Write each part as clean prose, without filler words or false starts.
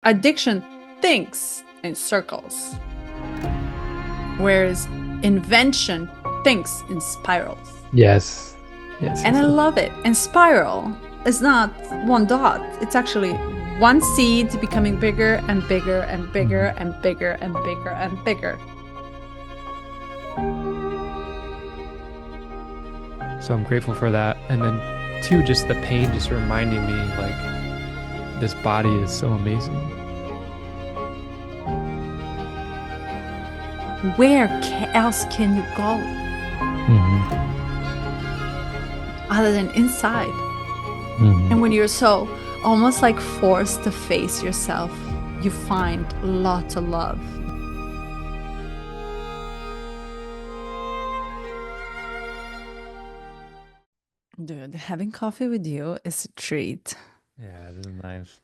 Addiction thinks in circles, whereas invention thinks in spirals. Yes. Yes, And yes, I yes. love it. And spiral is not one dot, it's actually one seed becoming bigger and bigger and bigger Mhm. and bigger and bigger and bigger. So I'm grateful for that. And then two, just the pain just reminding me like this body is so amazing. Where else can you go Hmm. other than inside? And Hmm. when you're so almost like forced to face yourself, you find lots of love. Dude, having coffee with you is a treat. Yeah, this is nice.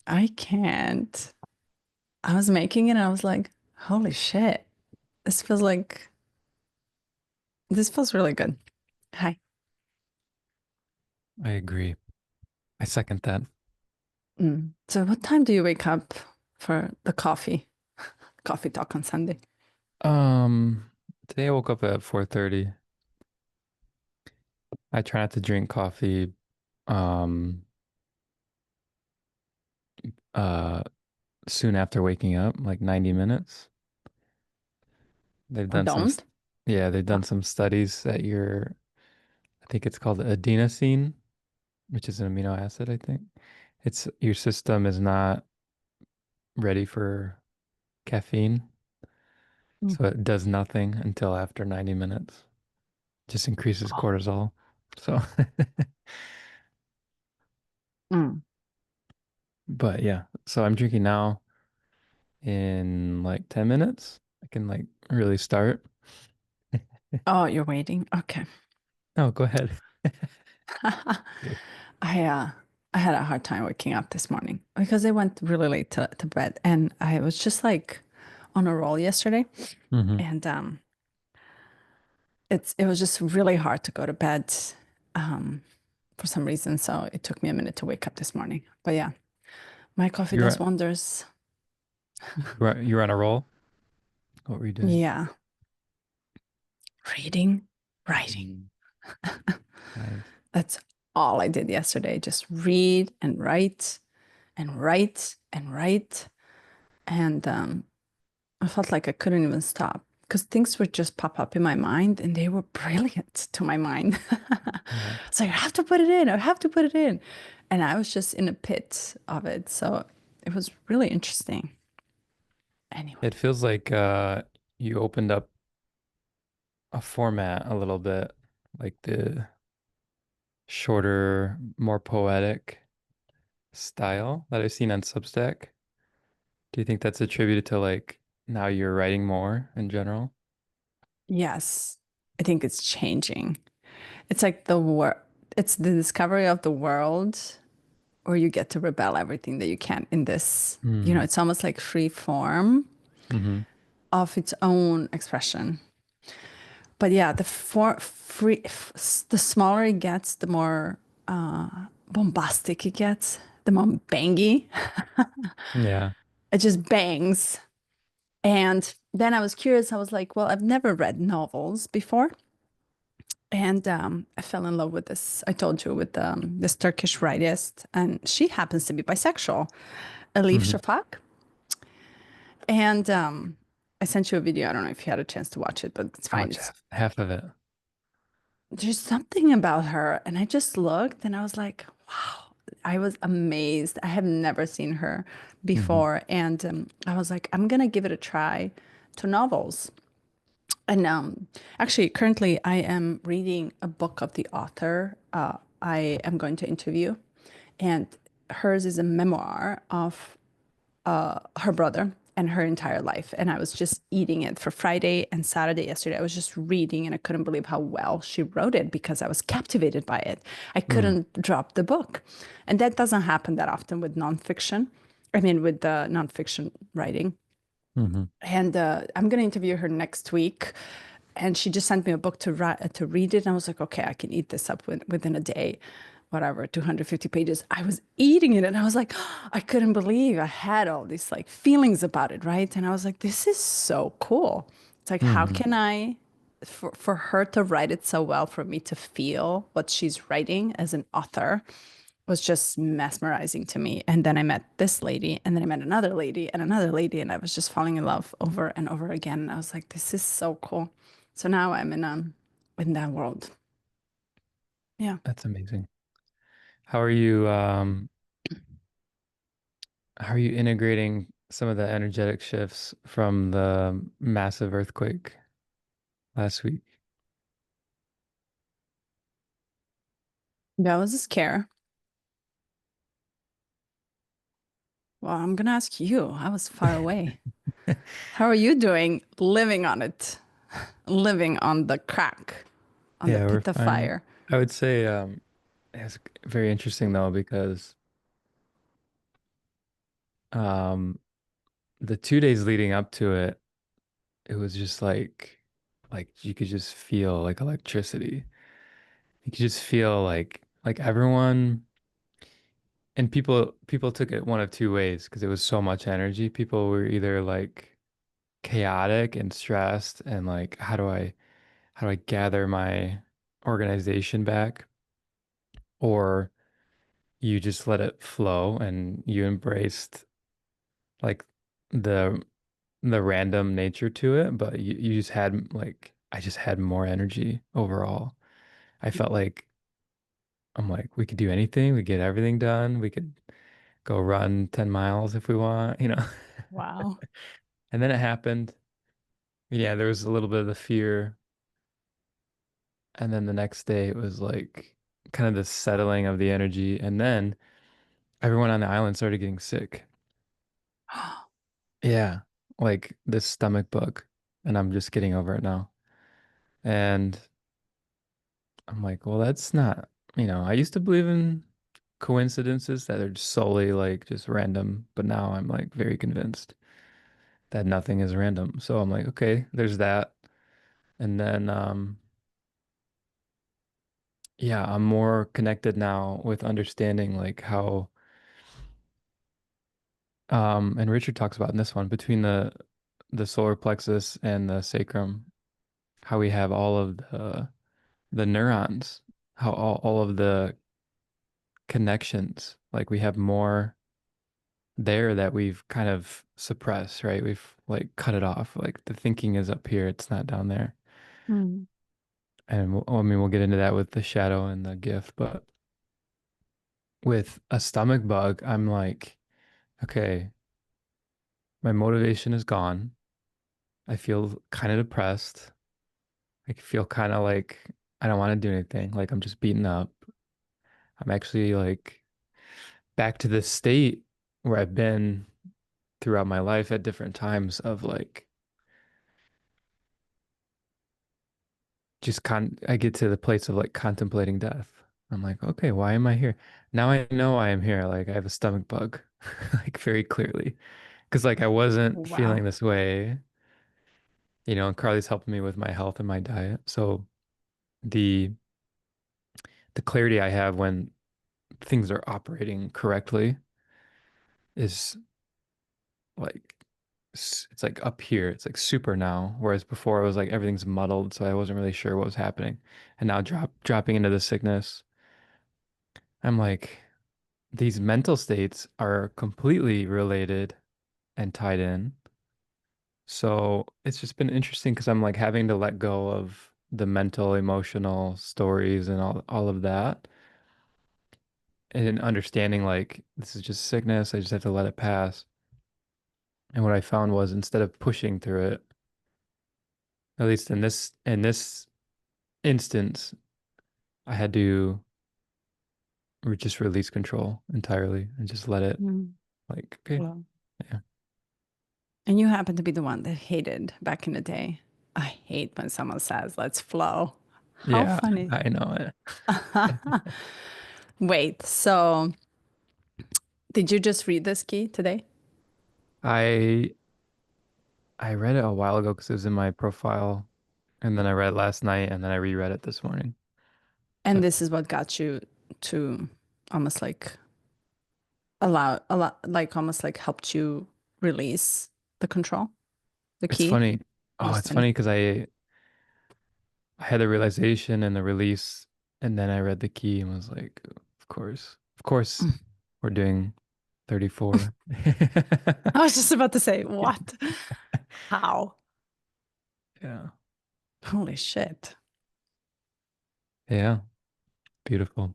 I can't. I was making it and I was like, holy shit. This feels like this feels really good. Hi. I agree. I second that. So what time do you wake up for the coffee talk on Sunday? Today I woke up at 4:30. I try not to drink coffee um uh soon after waking up, like 90 minutes. They've Or done some don't? yeah, they've Oh, done some studies that I think it's called adenosine, which is an amino acid, I think. It's your system is not ready for caffeine, mm. so it does nothing until after 90 minutes. Just increases cortisol. So, Mm. but yeah, so I'm drinking now in like 10 minutes. I can like really start. Oh, you're waiting. Okay. No, go ahead. I uh I had a hard time waking up this morning because I went really late to bed and I was just like on a roll yesterday Hmm. and it was just really hard to go to bed um for some reason. So it took me a minute to wake up this morning. But yeah, my coffee does You're wonders. you're on a roll. What were you doing? Yeah. Reading, writing. Mm. Nice. That's all I did yesterday. Just read and write and write and write. And I felt like I couldn't even stop because things would just pop up in my mind and they were brilliant to my mind. Yeah. So I have to put it in. I have to put it in. And I was just in a pit of it. So it was really interesting. Anyway. It feels like you opened up a format a little bit, like the shorter, more poetic style that I've seen on Substack. Do you think that's attributed to like now you're writing more in general? Yes, I think it's changing. It's like it's the discovery of the world where you get to rebel everything that you can in this. Mm. It's almost like free form Hmm. of its own expression. But yeah, the smaller it gets, the more bombastic it gets, the more bangy. Yeah. It just bangs. And then I was curious. I was like, well, I've never read novels before. And I fell in love with this, I told you, with this Turkish writist. And she happens to be bisexual, Elif Hmm. Shafak. And I sent you a video. I don't know if you had a chance to watch it, but it's I fine. watched half of it. There's something about her. And I just looked and I was like, wow, I was amazed. I have never seen her Hmm. before. And I was like, I'm going to give it a try to novels. And actually, currently, I am reading a book of the author I am going to interview. And hers is a memoir of her brother and her entire life. And I was just eating it for Friday and Saturday yesterday. I was just reading and I couldn't believe how well she wrote it because I was captivated by it. I Mm. couldn't drop the book. And that doesn't happen that often with nonfiction. I mean, with the nonfiction writing. Hmm. And I'm going to interview her next week. And she just sent me a book to read it. And I was like, okay, I can eat this up within a day. whatever, 250 pages. I was eating it and I was like, I couldn't believe I had all these like feelings about it, right? And I was like, this is so cool. It's like, how Hmm. can I, for her to write it so well, for me to feel what she's writing as an author was just mesmerizing to me. And then I met this lady, and then I met another lady, and I was just falling in love over and over again. And I was like, this is so cool. So now I'm in that world. Yeah. That's amazing. How are you integrating some of the energetic shifts from the massive earthquake last week? That was a scare. Well, I'm gonna ask you. I was far away. How are you doing living on it? Living on the crack, on the Yeah, we're pit of fine. fire. I would say it's very interesting though because um the 2 days leading up to it, it was just like you could just feel like electricity. You could just feel like everyone and people took it one of two ways because it was so much energy. People were either like chaotic and stressed and like how do I gather my organization back? Or you just let it flow and you embraced like the the random nature to it, but you just had like I just had more energy overall. I felt like I'm like we could do anything, we get everything done, we could go run 10 miles if we want. Wow. And then it happened. Yeah, there was a little bit of the fear. And then the next day it was like kind of the settling of the energy. And then everyone on the island started getting sick. Yeah, like this stomach bug. And I'm just getting over it now. And I'm like, well, that's not, I used to believe in coincidences that are just solely like just random, but now I'm like very convinced that nothing is random. So I'm like, okay, there's that. And then yeah, I'm more connected now with understanding like how and Richard talks about in this one between the solar plexus and the sacrum, how we have all of the neurons, how all of the connections, like we have more there that we've kind of suppressed, right? We've like cut it off. Like the thinking is up here, it's not down there. Hmm. And I mean, we'll get into that with the shadow and the gift, but with a stomach bug, I'm like, okay, my motivation is gone. I feel kind of depressed. I feel kind of like I don't want to do anything. Like I'm just beaten up. I'm actually like back to this state where I've been throughout my life at different times of like I get to the place of like contemplating death. I'm like, okay, why am I here? Now I know I am here. Like I have a stomach bug, like very clearly. Because like I wasn't feeling Wow. this way, and Carly's helping me with my health and my diet. So the the clarity I have when things are operating correctly is like it's like up here. It's like super now. Whereas before it was like everything's muddled, so I wasn't really sure what was happening. And now dropping into the sickness, I'm like these mental states are completely related and tied in. So it's just been interesting because I'm like having to let go of the mental, emotional stories and all of that and understanding like this is just sickness. I just have to let it pass. And what I found was instead of pushing through it, at least in this instance, I had to just release control entirely and just let it Mm. like, okay, Wow. yeah. And you happen to be the one that hated back in the day. I hate when someone says, let's flow. How Yeah, funny. I know it. Wait, so did you just read this key today? I I read it a while ago because it was in my profile, and then I read it last night, and then I reread it this morning. And So this is what got you. to almost like allow like almost like helped you release the control, the It's key, funny. Oh, it's understanding. funny because I had the realization and the release, and then I read the key and was like, of course, Mm. we're doing 34. I was just about to say, what? How? Yeah. Holy shit. Yeah. Beautiful.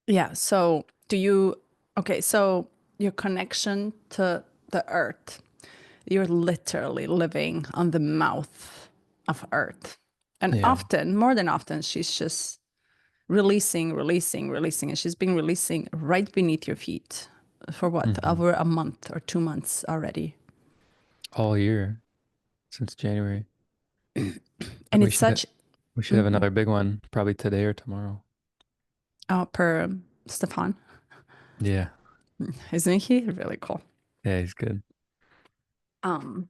Yeah. So, okay, so your connection to the earth, you're literally living on the mouth of earth. And Yeah. often, more than often, she's just releasing, releasing, releasing. And she's been releasing right beneath your feet for what? Hmm. Over a month or 2 months already. All year since January. And We it's should have, such, we should have mhm, another big one probably today or tomorrow. per Stefan, Yeah. isn't he? Really cool. Yeah, he's good. Um,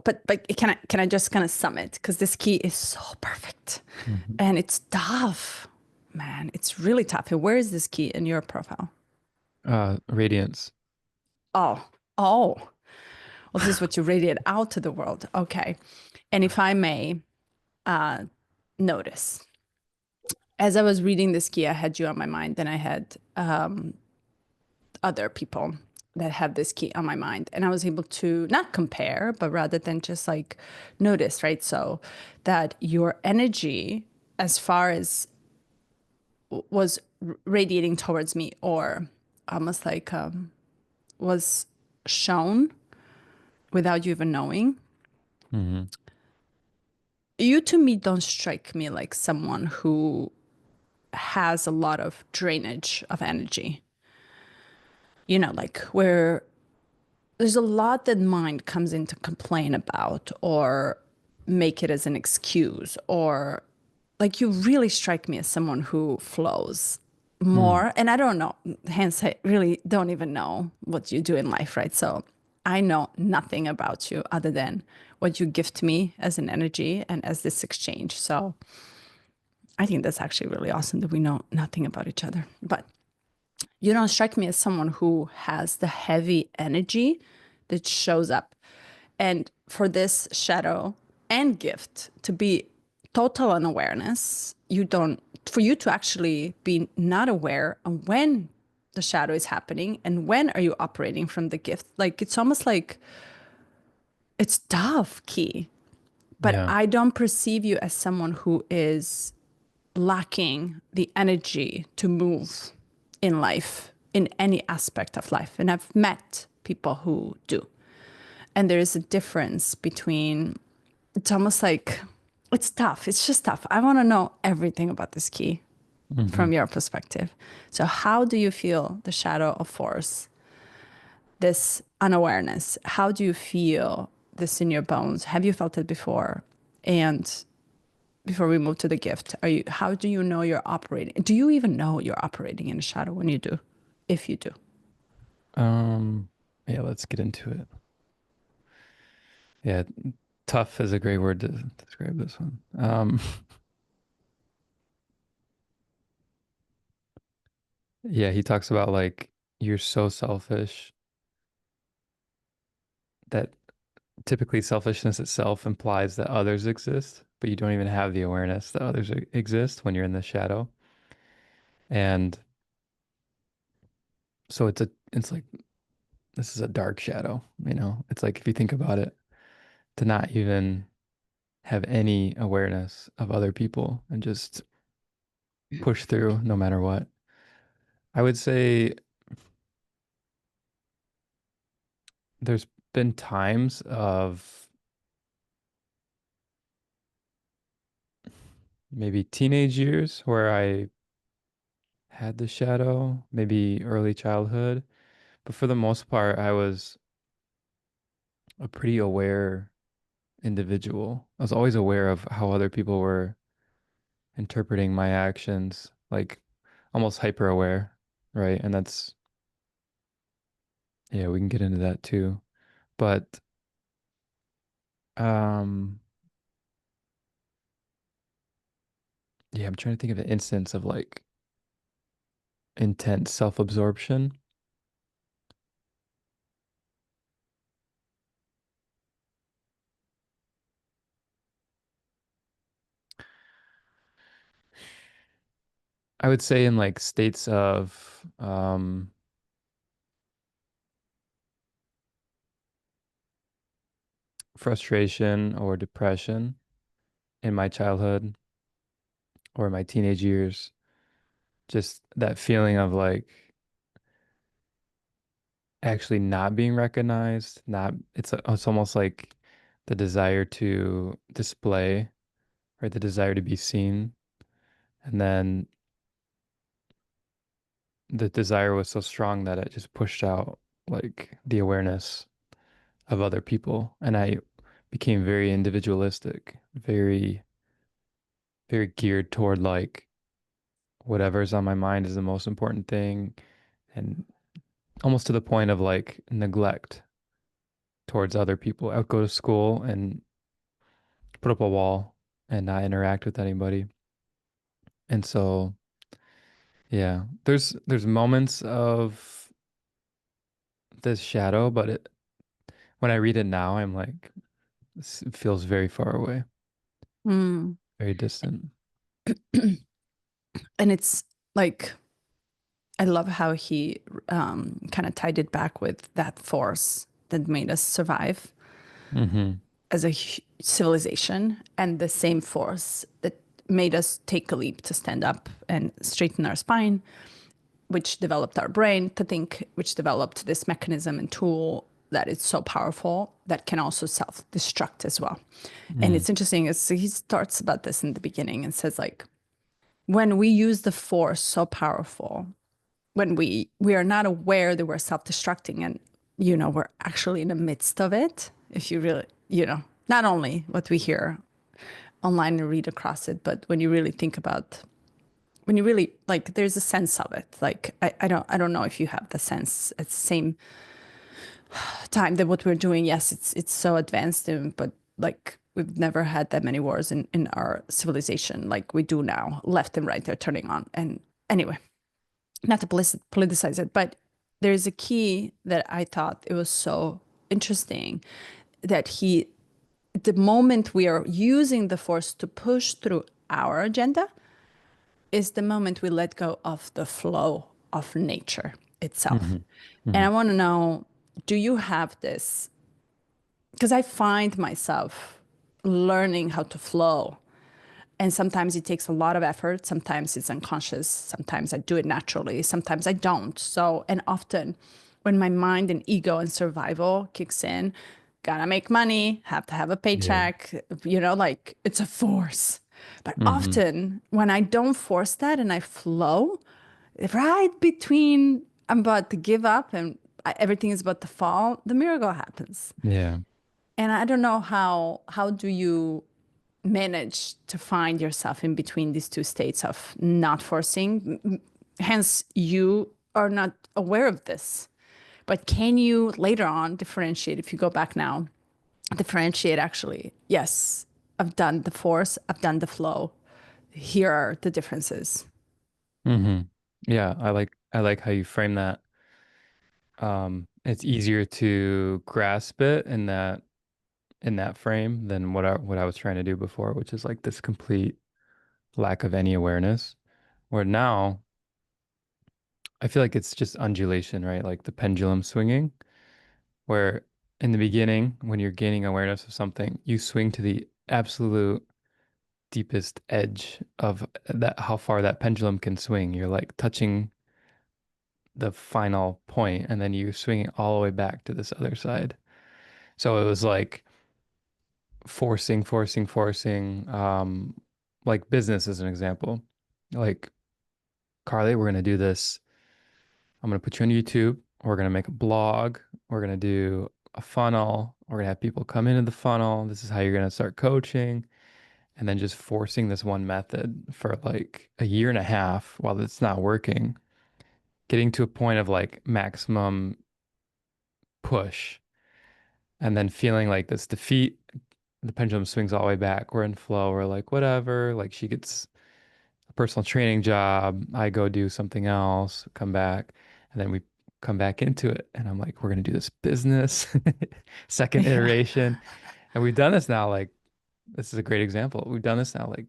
but can I just kind of sum it? Because this key is so perfect. Hmm. And it's tough. Man, it's really tough. Where is this key in your profile? Radiance. Oh, oh. Well, this is what you radiate out to the world. Okay. And if I may uh, notice, as I was reading this key, I had you on my mind, and I had other people that have this key on my mind. And I was able to not compare, but rather than just like notice, right? So that your energy, as far as was radiating towards me, or almost like was shown without you even knowing. Hmm. You to me don't strike me like someone who has a lot of drainage of energy. Like where there's a lot that mind comes in to complain about or make it as an excuse, or like you really strike me as someone who flows Mm. more. And I don't know, hence I really don't even know what you do in life, right? So I know nothing about you other than what you gift me as an energy and as this exchange. So I think that's actually really awesome that we know nothing about each other. But you don't strike me as someone who has the heavy energy that shows up. And for this shadow and gift to be total unawareness, for you to actually be not aware of when the shadow is happening and when are you operating from the gift. Like it's almost like it's tough, Key. But Yeah. I don't perceive you as someone who is lacking the energy to move in life, in any aspect of life. And I've met people who do. And there is a difference between, it's almost like, it's tough. It's just tough. I want to know everything about this key Hmm. from your perspective. So, how do you feel the shadow of force, this unawareness? How do you feel this in your bones? Have you felt it before? And before we move to the gift, how do you know you're operating? Do you even know you're operating in a shadow when you do? If you do. Um, yeah, let's get into it. Yeah, tough is a great word to describe this one. Yeah, he talks about like you're so selfish that typically selfishness itself implies that others exist, but you don't even have the awareness that others exist when you're in the shadow. And so it's like this is a dark shadow, you know? It's like if you think about it, to not even have any awareness of other people and just push through no matter what. I would say there's been times of maybe teenage years where I had the shadow, maybe early childhood, but for the most part, I was a pretty aware individual. I was always aware of how other people were interpreting my actions, like almost hyper aware, right? And that's, yeah, we can get into that too. But um Yeah, I'm trying to think of an instance of like intense self-absorption. I would say in like states of frustration or depression in my childhood or my teenage years, just that feeling of like actually not being recognized, not it's almost like the desire to display or the desire to be seen. And then the desire was so strong that it just pushed out like the awareness of other people. And I became very individualistic, very geared toward like whatever's on my mind is the most important thing, and almost to the point of like neglect towards other people. I would go to school and put up a wall and not interact with anybody. And so, yeah, there's moments of this shadow, but when I read it now, I'm like, it feels very far away, Mm. very distant. And it's like, I love how he kind of tied it back with that force that made us survive Hmm. as a civilization, and the same force that made us take a leap to stand up and straighten our spine, which developed our brain to think, which developed this mechanism and tool that is so powerful that can also self-destruct as well. And Mm. it's interesting, is he starts about this in the beginning and says like, when we use the force so powerful, when we are not aware that we're self-destructing, and we're actually in the midst of it, if you really, not only what we hear online and read across it, but when you really think about, when you really like, there's a sense of it. Like I don't know if you have the sense at the same time that what we're doing, yes, it's so advanced, but like we've never had that many wars in our civilization like we do now. Left and right, they're turning on. And anyway, not to politicize it, but there's a key that I thought it was so interesting, that the moment we are using the force to push through our agenda is the moment we let go of the flow of nature itself. Hmm. And Hmm. I want to know, do you have this? Because I find myself learning how to flow. And sometimes it takes a lot of effort. Sometimes it's unconscious. Sometimes I do it naturally. Sometimes I don't. So, and often when my mind and ego and survival kicks in, gotta make money, have to have a Yeah. paycheck, like it's a force. But Hmm. often when I don't force that and I flow, right between I'm about to give up and everything is about to fall, the miracle happens. Yeah. And I don't know how do you manage to find yourself in between these two states of not forcing. Hence, you are not aware of this. But can you later on differentiate, if you go back now, differentiate actually, yes, I've done the force, I've done the flow. Here are the differences. Hmm. Yeah, I like how you frame that. It's easier to grasp it in that frame than what I was trying to do before, which is like this complete lack of any awareness. Where now I feel like it's just undulation, right? Like the pendulum swinging, where in the beginning, when you're gaining awareness of something, you swing to the absolute deepest edge of that, how far that pendulum can swing. You're like touching the final point, and then you swing it all the way back to this other side. So it was like forcing, forcing, forcing. Like business as an example. Like, Carly, we're gonna do this. I'm gonna put you on YouTube. We're gonna make a blog. We're gonna do a funnel. We're gonna have people come into the funnel. This is how you're gonna start coaching. And then just forcing this one method for like a year and a half while it's not working, getting to a point of like maximum push, and then feeling like this defeat. The pendulum swings all the way back. We're in flow. We're like, whatever. Like she gets personal training job. I go do something else, come back, and then we come back into it. And I'm like, we're gonna do this business, second Yeah. iteration. And we've done this now, like, this is a great example. We've done this now like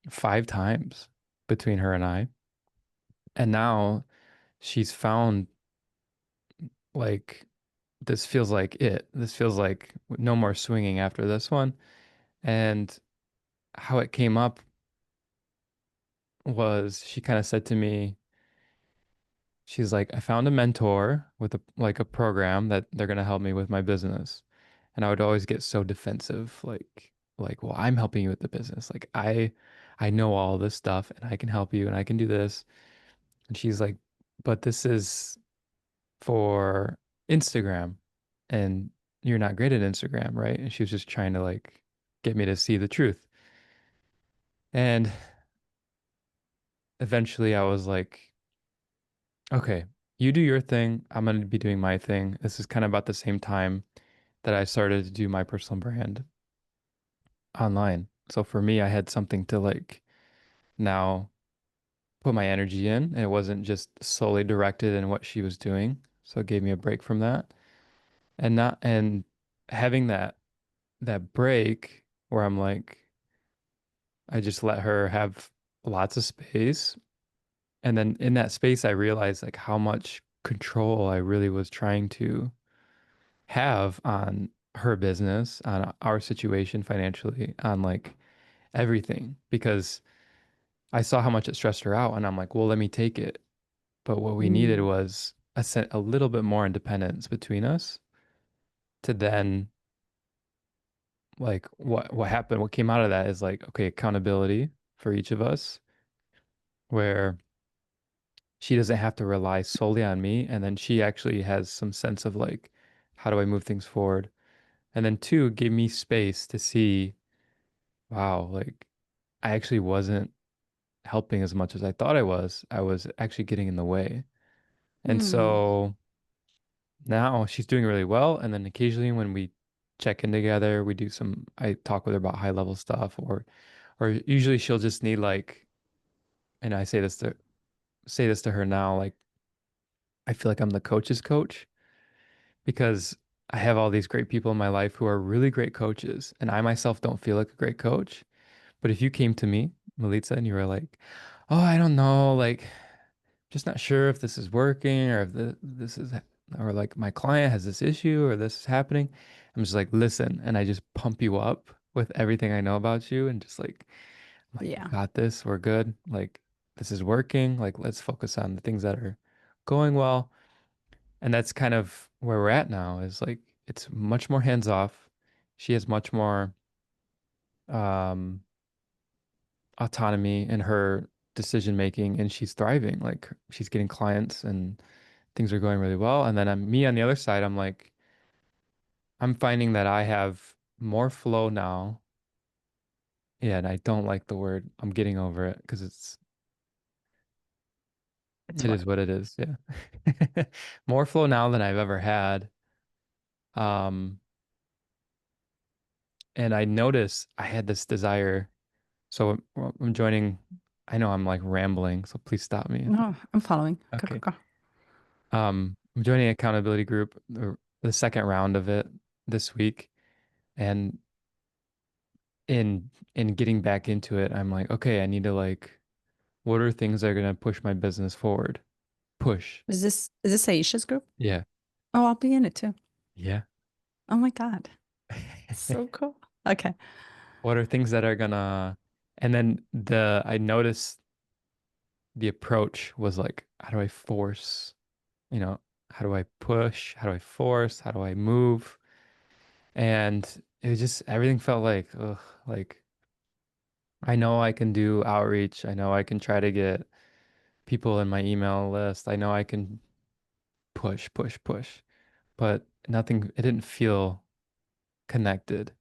5 times between her and I. And now she's found like this feels like it. This feels like no more swinging after this one. And how it came up was she kind of said to me, she's like, I found a mentor with a like a program that they're gonna help me with my business. And I would always get so defensive, like, well, I'm helping you with the business. Like I know all this stuff and I can help you and I can do this. And she's like, but this is for Instagram and you're not great at Instagram, right? And she was just trying to like get me to see the truth. And eventually I was like, okay, you do your thing. I'm going to be doing my thing. This is kind of about the same time that I started to do my personal brand online. So for me, I had something to like now put my energy in, and it wasn't just solely directed in what she was doing. So it gave me a break from that. And having that break where I'm like, I just let her have lots of space. And then in that space, I realized like how much control I really was trying to have on her business, on our situation financially, on like everything, because I saw how much it stressed her out. And I'm like, well, let me take it. But what we needed Mm. was a little bit more independence between us to then like what happened, what came out of that is like, okay, accountability for each of us, where she doesn't have to rely solely on me. And then she actually has some sense of like, how do I move things forward? And then two, give me space to see, wow, like I actually wasn't helping as much as I thought I was. I was actually getting in the way. And Mm. so now she's doing really well. And then occasionally when we check in together, I talk with her about high level stuff or usually she'll just need like, and I say this to her now, like, I feel like I'm the coach's coach because I have all these great people in my life who are really great coaches. And I myself don't feel like a great coach. But if you came to me, Melitza, and you were like, oh, I don't know, like, just not sure if this is working or if this is, or like my client has this issue or this is happening. I'm just like, listen, and I just pump you up with everything I know about you and just like, you Yeah. got this, we're good. Like, this is working. Like, let's focus on the things that are going well. And that's kind of where we're at now is like, it's much more hands off. She has much more um, autonomy in her decision making and she's thriving. Like, she's getting clients and things are going really well. And then me on the other side, I'm like, I'm finding that I have more flow now. Yeah, and I don't like the word. I'm getting over it because It's it what? is what it is. Yeah. More flow now than I've ever had. Um, and I noticed I had this desire. So I'm joining. I know I'm like rambling, so please stop me. No, I'm following. Go, go, Okay. go. I'm joining an accountability group, the second round of it this week. And in getting back into it, I'm like, okay, I need to like, what are things that are gonna push my business forward? Push. Is this Aisha's group? Yeah. Oh, I'll be in it too. Yeah. Oh my God. So cool. Okay. What are things that are gonna, and then I noticed the approach was like, how do I force, you know, how do I push? How do I force? How do I move? And it was just, everything felt like, ugh, like I know I can do outreach. I know I can try to get people in my email list. I know I can push, push, push, but nothing, it didn't feel connected.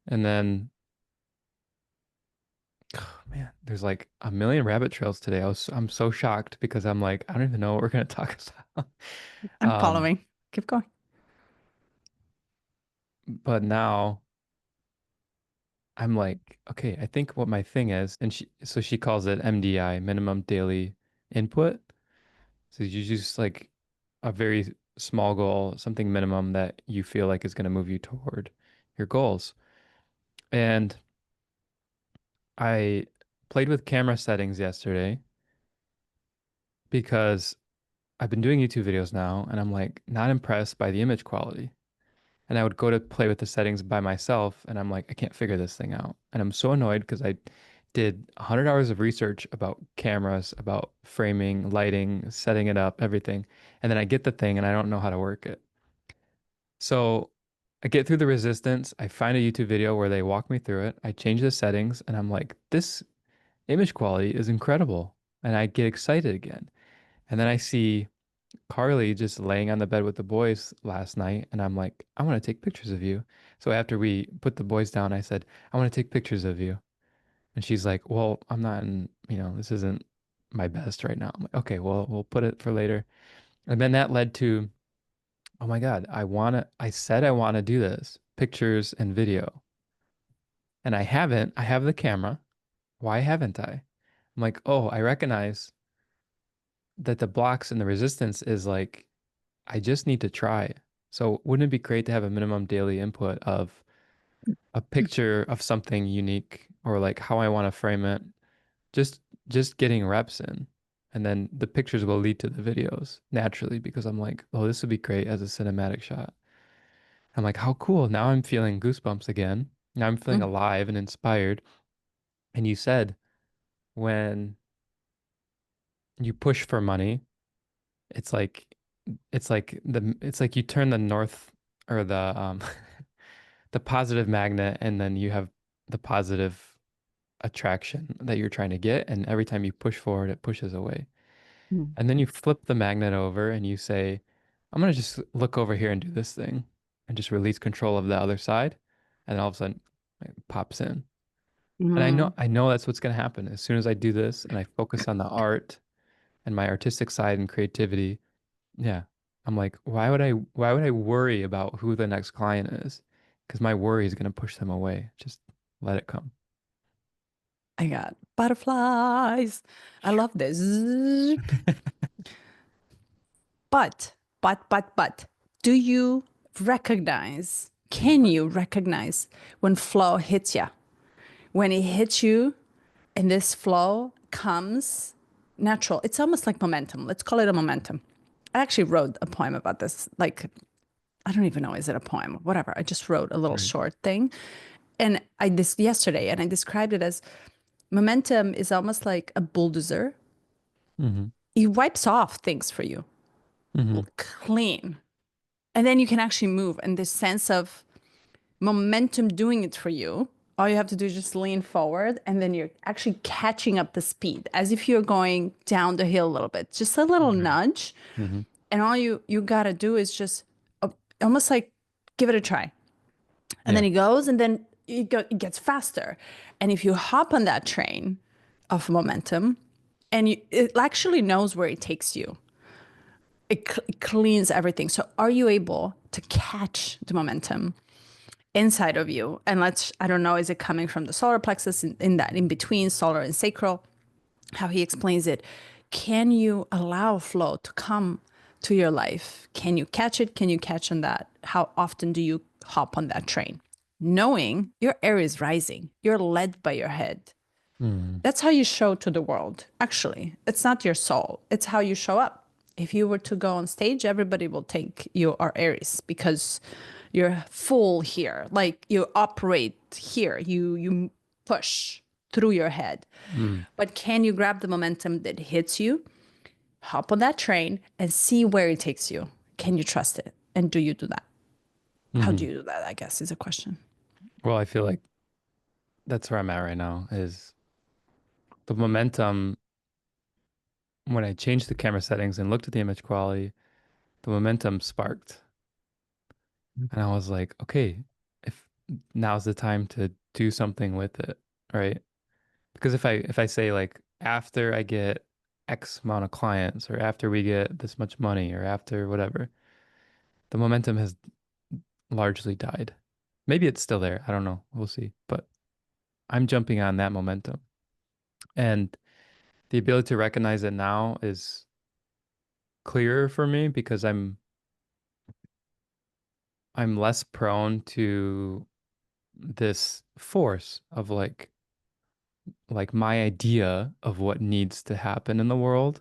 And then, oh, man, there's like a million rabbit trails today. I'm so shocked because I'm like, I don't even know what we're going to talk about. I'm following. Keep going. But now I'm like, okay, I think what my thing is, and she calls it MDI, minimum daily input. So you just like a very small goal, something minimum that you feel like is going to move you toward your goals. And I played with camera settings yesterday because I've been doing YouTube videos now and I'm like not impressed by the image quality. And I would go to play with the settings by myself and I'm like, I can't figure this thing out. And I'm so annoyed because I did 100 hours of research about cameras, about framing, lighting, setting it up, everything. And then I get the thing and I don't know how to work it. So I get through the resistance. I find a YouTube video where they walk me through it. I change the settings and I'm like, this image quality is incredible. And I get excited again. And then I see Carly just laying on the bed with the boys last night, and I'm like, I want to take pictures of you. So after we put the boys down, I said, I want to take pictures of you. And she's like, well, I'm not in, this isn't my best right now. I'm like, okay, well, we'll put it for later. And then that led to, oh my God, I said I want to do this, pictures and video. And I haven't. I have the camera. Why haven't I? I'm like, oh, I recognize that the blocks and the resistance is like I just need to try. So wouldn't it be great to have a minimum daily input of a picture of something unique or like how I want to frame it? Just just getting reps in. And then the pictures will lead to the videos naturally because I'm like, oh, this would be great as a cinematic shot. I'm like, how cool. Now I'm feeling goosebumps again. Now I'm feeling Mm, alive and inspired. And you said when you push for money, it's like it's like you turn the north or the positive magnet and then you have the positive attraction that you're trying to get and every time you push forward it pushes away. mm, And then you flip the magnet over and you say, I'm gonna just look over here and do this thing and just release control of the other side and all of a sudden it pops in. And mm. I know that's what's gonna happen. As soon as I do this and I focus on the art and my artistic side and creativity, yeah. I'm like, why would I worry about who the next client is? Because my worry is gonna push them away. Just let it come. I got butterflies. I love this. Zzzp. But, do you recognize, can you recognize when flow hits you? When it hits you and this flow comes natural, it's almost like momentum. Let's call it a momentum. I actually wrote a poem about this. Like, I don't even know, is it a poem? Whatever. I just wrote a little Right. short thing. And I this yesterday, and I described it as momentum is almost like a bulldozer. Mm-hmm. He wipes off things for you, Mm-hmm. clean. And then you can actually move. And this sense of momentum doing it for you, all you have to do is just lean forward. And then you're actually catching up the speed as if you're going down the hill a little bit, just a little Right. nudge. Mm-hmm. And all you got to do is just almost like give it a try. And then Yeah. it goes and then it gets faster. And if you hop on that train of momentum, and it actually knows where it takes you, it cleans everything. So are you able to catch the momentum inside of you? And I don't know, is it coming from the solar plexus in that in between solar and sacral? How he explains it. Can you allow flow to come to your life? Can you catch it? Can you catch on that? How often do you hop on that train? Knowing your air is rising, you're led by your head. Mm-hmm. That's how you show to the world. Actually, it's not your soul, it's how you show up. If you were to go on stage, everybody will think you are Aries because you're full here. Like you operate here, you push through your head. Mm-hmm. But can you grab the momentum that hits you, hop on that train, and see where it takes you? Can you trust it? And do you do that? How do Mm-hmm. you do that? I guess is a question. Well, I feel like that's where I'm at right now is the momentum when I changed the camera settings and looked at the image quality, the momentum sparked. And I was like, okay, if now's the time to do something with it, right? Because if I say like after I get X amount of clients or after we get this much money or after whatever, the momentum has largely died. Maybe it's still there. I don't know. We'll see. But I'm jumping on that momentum. And the ability to recognize it now is clearer for me because I'm less prone to this force of like my idea of what needs to happen in the world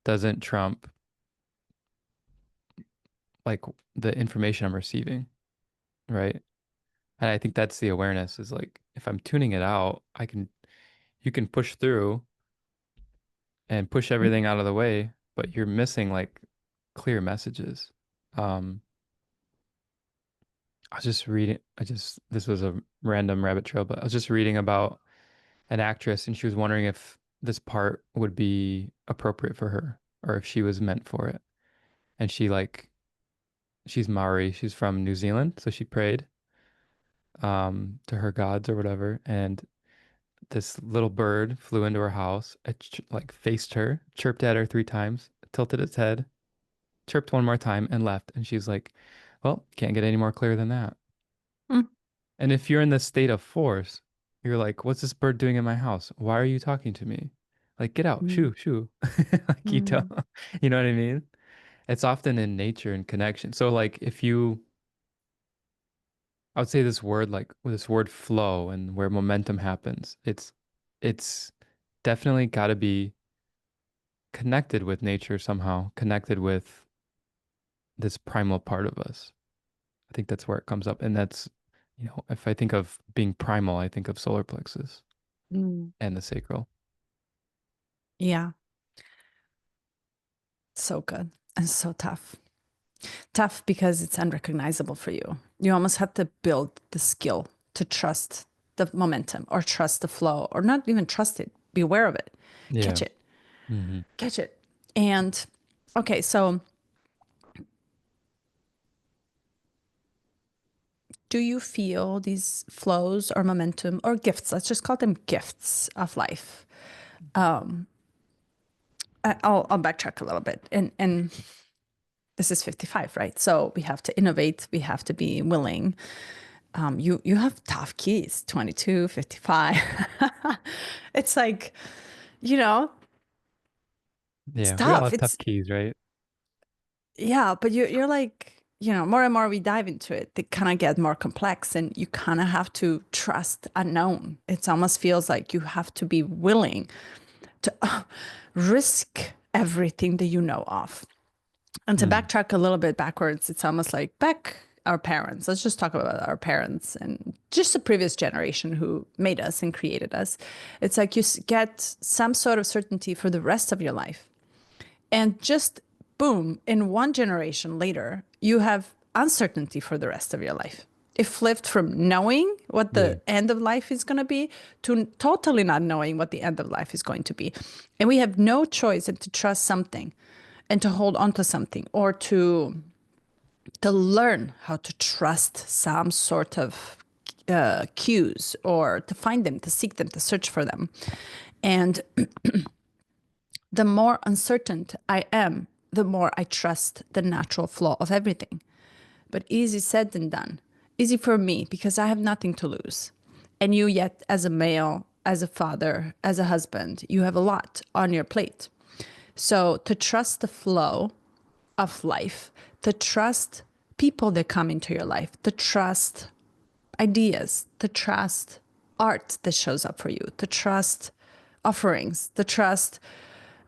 doesn't trump like the information I'm receiving, right? And I think that's the awareness is like if I'm tuning it out, you can push through and push everything out of the way, but you're missing like clear messages. Um, I was just reading, this was a random rabbit trail, but I was just reading about an actress and she was wondering if this part would be appropriate for her or if she was meant for it. And she's Maori, she's from New Zealand, so she prayed to her gods or whatever, and this little bird flew into her house, it like faced her, chirped at her 3 times, tilted its head, chirped one more time and left. And she's like, well, can't get any more clear than that. Mm, And if you're in this state of force, you're like, what's this bird doing in my house? Why are you talking to me? Like, get out, mm, shoo, shoo. Like you don't, mm, you know what I mean? It's often in nature and connection. So like if you, I would say this word like with this word flow and where momentum happens, it's definitely got to be connected with nature somehow, connected with this primal part of us. I think that's where it comes up. And that's, if I think of being primal, I think of solar plexus mm. and the sacral. Yeah, so good and so tough. Tough because it's unrecognizable for you. You almost have to build the skill to trust the momentum or trust the flow or not even trust it, be aware of it, Yeah. catch it, Hmm. catch it. And okay, so do you feel these flows or momentum or gifts? Let's just call them gifts of life. I'll backtrack a little bit. And this is 55, right? So we have to innovate, we have to be willing. You have tough keys, 22, 55. It's like, you know, it's Yeah. We all tough. have tough It's keys, right? yeah, but you're like, more and more we dive into it, they kind of get more complex and you kind of have to trust unknown. It almost feels like you have to be willing to risk everything that you know of. And to Mm. backtrack a little bit backwards, it's almost like back our parents. Let's just talk about our parents and just the previous generation who made us and created us. It's like you get some sort of certainty for the rest of your life. And just boom, in one generation later, you have uncertainty for the rest of your life. It flipped from knowing what Yeah. the end of life is going to be to totally not knowing what the end of life is going to be. And we have no choice but to trust something and to hold on to something or to learn how to trust some sort of cues or to find them, to seek them, to search for them. And the more uncertain I am, the more I trust the natural flow of everything. But easy said than done. Easy for me because I have nothing to lose. And you, yet, as a male, as a father, as a husband, you have a lot on your plate. So to trust the flow of life, to trust people that come into your life, to trust ideas, to trust art that shows up for you, to trust offerings, to trust,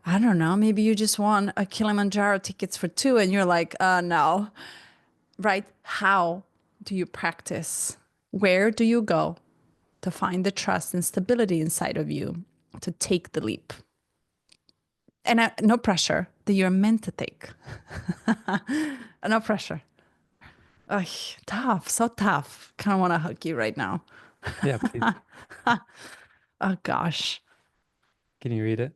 I don't know, maybe you just won a Kilimanjaro tickets for two and you're like, no, right? How do you practice? Where do you go to find the trust and stability inside of you to take the leap? And no pressure that you're meant to take. No pressure. Ugh, tough, so tough. Kind of want to hug you right now. Yeah, please. Oh gosh. Can you read it?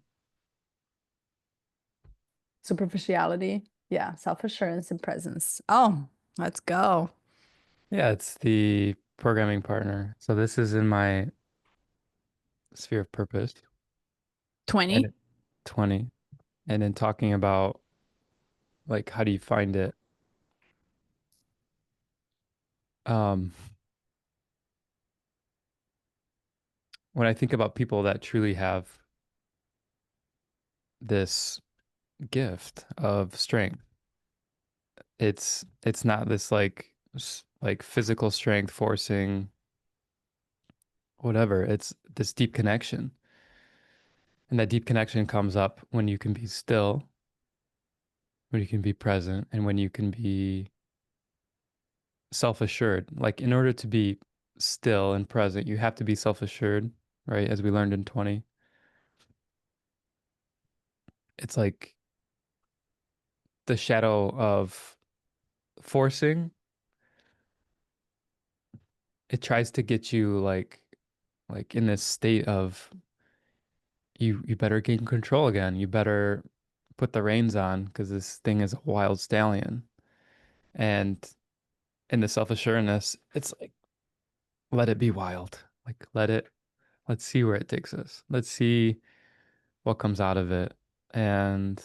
Superficiality. Yeah. Self assurance and presence. Oh, let's go. Yeah, it's the programming partner. So this is in my sphere of purpose. And 20. 20. And then talking about like how do you find it? Um, when I think about people that truly have this gift of strength, it's not this like like physical strength forcing whatever. It's this deep connection. And that deep connection comes up when you can be still, when you can be present, and when you can be self-assured. Like in order to be still and present, you have to be self-assured, right? As we learned in 20. It's like the shadow of forcing, it tries to get you like in this state of you better gain control again. You better put the reins on because this thing is a wild stallion. And in the self-assuredness, it's like let it be wild. Like let's see where it takes us. Let's see what comes out of it. And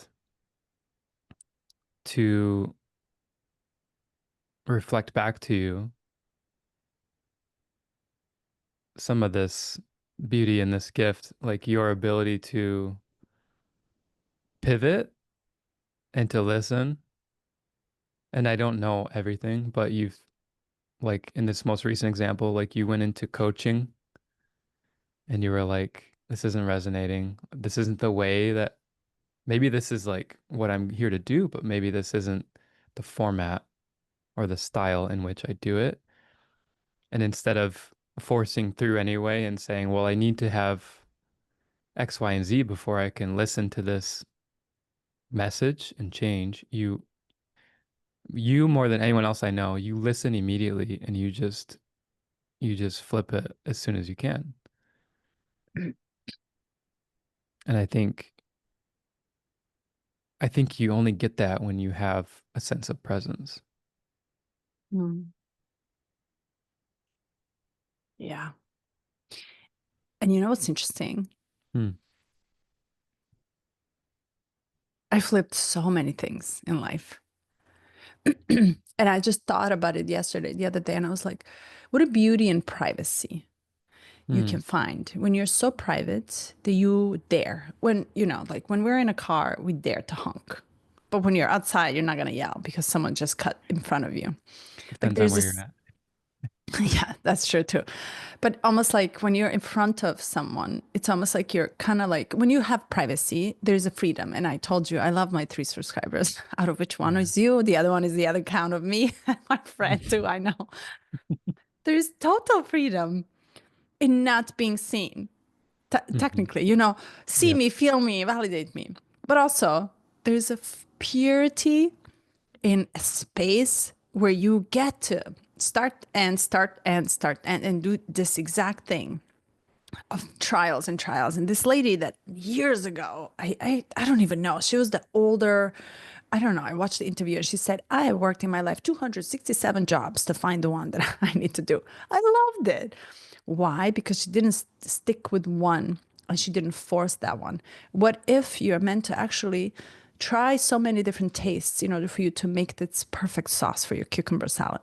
to reflect back to you some of this beauty and this gift, like your ability to pivot and to listen. And I don't know everything, but you've like in this most recent example, like you went into coaching and you were like, this isn't resonating. This isn't the way that maybe this is like what I'm here to do, but maybe this isn't the format or the style in which I do it. And instead of forcing through anyway and saying, well, I need to have X, Y, and Z before I can listen to this message and change, you more than anyone else I know, you listen immediately and you just flip it as soon as you can. And I think you only get that when you have a sense of presence. Mm. Yeah. And you know what's interesting? Hmm. I flipped so many things in life. And I just thought about it yesterday, the other day, and I was like, what a beauty in privacy you Hmm. can find when you're so private that you dare. When, like when we're in a car, we dare to honk. But when you're outside, you're not going to yell because someone just cut in front of you. Like Depends on there's where you're this, at. yeah, that's true too. But almost like when you're in front of someone, it's almost like you're kind of like when you have privacy, there's a freedom. And I told you, I love my three subscribers, out of which one Yeah. is you, the other one is the other count of me, and my friend who I know. There's total freedom in not being seen, Hmm. technically, see Yep. me, feel me, validate me. But also, there's a purity in a space where you get to start and do this exact thing of trials and trials. And this lady that years ago, I don't even know, she was the older, I don't know. I watched the interview and she said, I have worked in my life 267 jobs to find the one that I need to do. I loved it. Why? Because she didn't stick with one and she didn't force that one. What if you're meant to actually try so many different tastes in order for you to make this perfect sauce for your cucumber salad?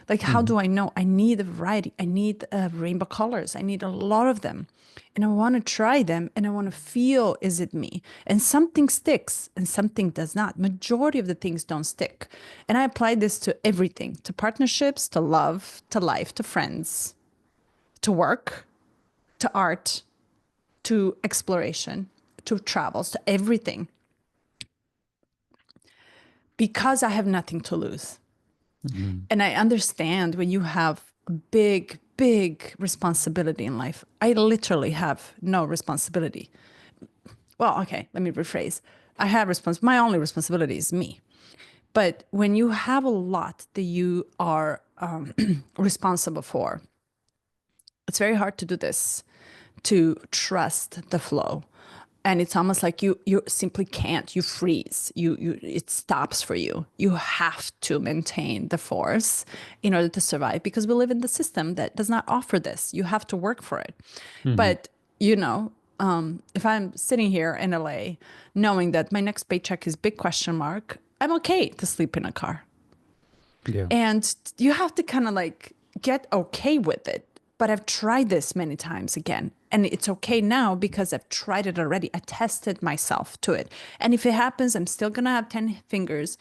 Like, how Hmm. do I know? I need a variety. I need rainbow colors. I need a lot of them. And I want to try them and I want to feel, is it me? And something sticks and something does not. Majority of the things don't stick. And I apply this to everything, to partnerships, to love, to life, to friends, to work, to art, to exploration, to travels, to everything. Because I have nothing to lose. Hmm. And I understand when you have a big, big responsibility in life. I literally have no responsibility. Well, okay, let me rephrase. I have my only responsibility is me. But when you have a lot that you are responsible for, it's very hard to do this, to trust the flow. And it's almost like you simply can't. You freeze. You it stops for you. You have to maintain the force in order to survive because we live in the system that does not offer this. You have to work for it. Hmm. But if I'm sitting here in LA knowing that my next paycheck is big question mark, I'm okay to sleep in a car. Yeah. And you have to kind of like get okay with it. but I've tried this many times again. And it's okay now because I've tried it already. I tested myself to it. And if it happens, I'm still going to have 10 fingers.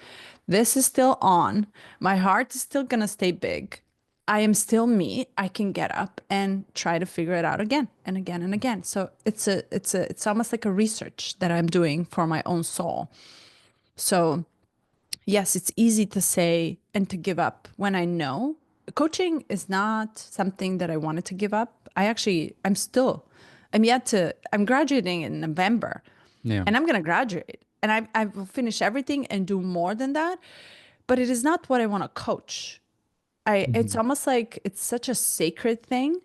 This is still on. My heart is still going to stay big. I am still me. I can get up and try to figure it out again and again and again. So it's almost like a research that I'm doing for my own soul. So yes, it's easy to say and to give up when I know coaching is not something that I wanted to give up. I'm graduating in November Yeah. and I'm going to graduate and I will finish everything and do more than that. But it is not what I want to coach. It's Mhm. almost like it's such a sacred thing,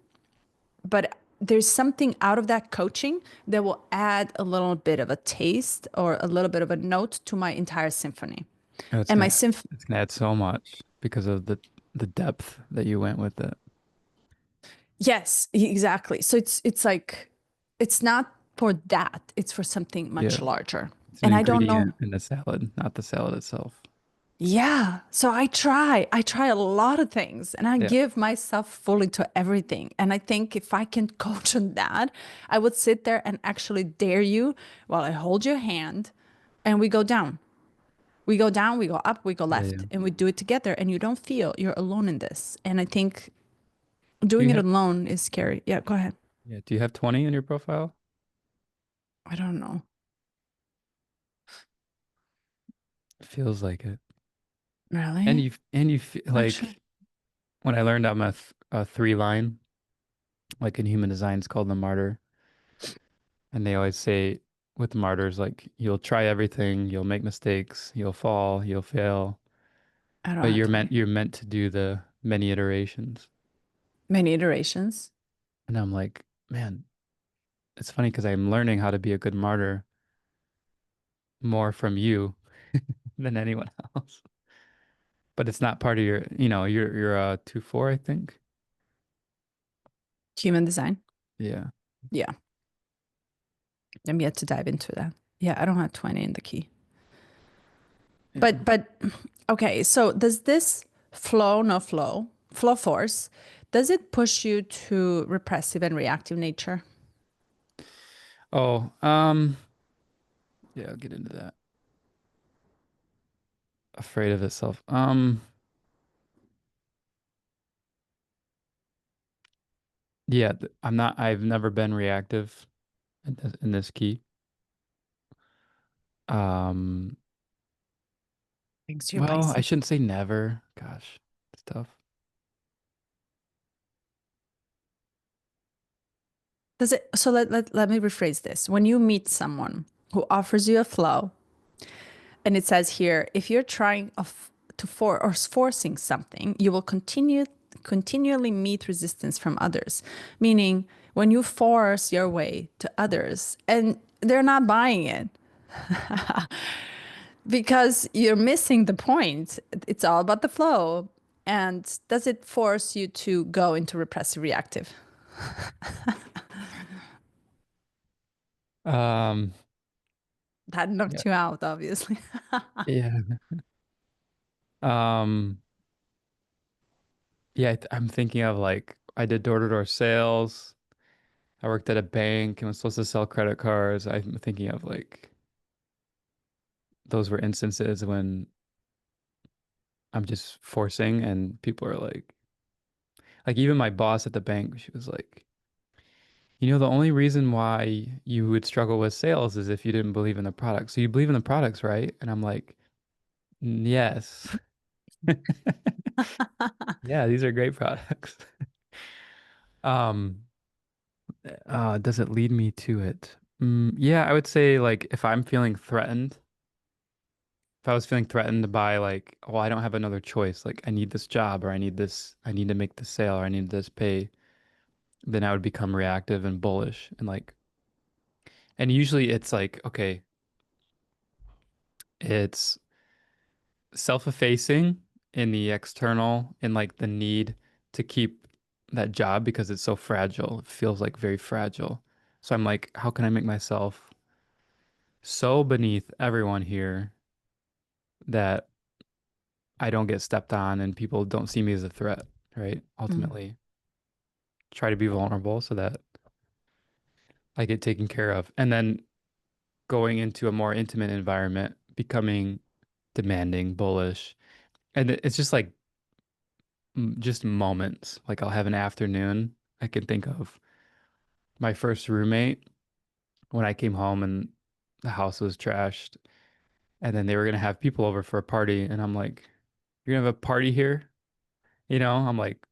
but there's something out of that coaching that will add a little bit of a taste or a little bit of a note to my entire symphony. Oh, And my symphony. it's gonna add so much because of the depth that you went with it. Yes, exactly. So it's like it's not for that. It's for something Yeah. much larger. It's an And I don't know. ingredient in the salad, not the salad itself. Yeah. So I try a lot of things and I Yeah. give myself fully to everything. And I think if I can coach on that, I would sit there and actually dare you while I hold your hand and we go down. We go down, we go up, we go Yeah, yeah. left, and we do it together. And you don't feel you're alone in this. And I think Do doing you it have alone is scary. Yeah, go ahead. yeah, do you have 20 in your profile? I don't know. Feels like it. Really? And you feel Actually, like when I learned I'm a three line, like in human design, it's called the martyr. And they always say with martyrs, like you'll try everything, you'll make mistakes, you'll fall, you'll fail, I don't but have 20. you're meant to do the many iterations. Many iterations. And I'm like, man, it's funny because I'm learning how to be a good martyr more from you than anyone else. But it's not part of your, you're a 2-4, I think. Human design. Yeah. Yeah. I'm yet to dive into that. Yeah, I don't have 20 in the key. Yeah. But okay, so does this flow force, does it push you to repressive and reactive nature? Oh, yeah, I'll get into that. Afraid of itself. Yeah, I've never been reactive in this key. Um, Thanks, you're well, I Pisces. shouldn't say never. Gosh, it's tough. Does it, so let me rephrase this. When you meet someone who offers you a flow, and it says here, if you're trying to forcing something, you will continually meet resistance from others. Meaning, when you force your way to others and they're not buying it because you're missing the point. It's all about the flow. And does it force you to go into repressive reactive? Um, That yeah, knocked you out, obviously. yeah. Um, yeah, I'm thinking of like I did door-to-door sales. I worked at a bank and was supposed to sell credit cards. I'm thinking of like those were instances when I'm just forcing and people are like even my boss at the bank, she was like, the only reason why you would struggle with sales is if you didn't believe in the product. So you believe in the products, right? And I'm like, Yes. Yeah, these are great products." Um, does it lead me to it? Yeah, I would say like if I'm feeling threatened, if I was feeling threatened by like, oh, I don't have another choice, like I need this job or I need to make this sale or I need this pay, then I would become reactive and bullish and like, and usually it's like, okay, it's self-effacing in the external and like the need to keep that job because it's so fragile. It feels like very fragile. So I'm like, how can I make myself so beneath everyone here that I don't get stepped on and people don't see me as a threat, right? Mm. Ultimately. try to be vulnerable so that I get taken care of. And then going into a more intimate environment, becoming demanding, bullish. And it's just like just moments. Like I'll have an afternoon. I can think of my first roommate when I came home and the house was trashed. And then they were gonna have people over for a party. And I'm like, you're gonna have a party here? I'm like,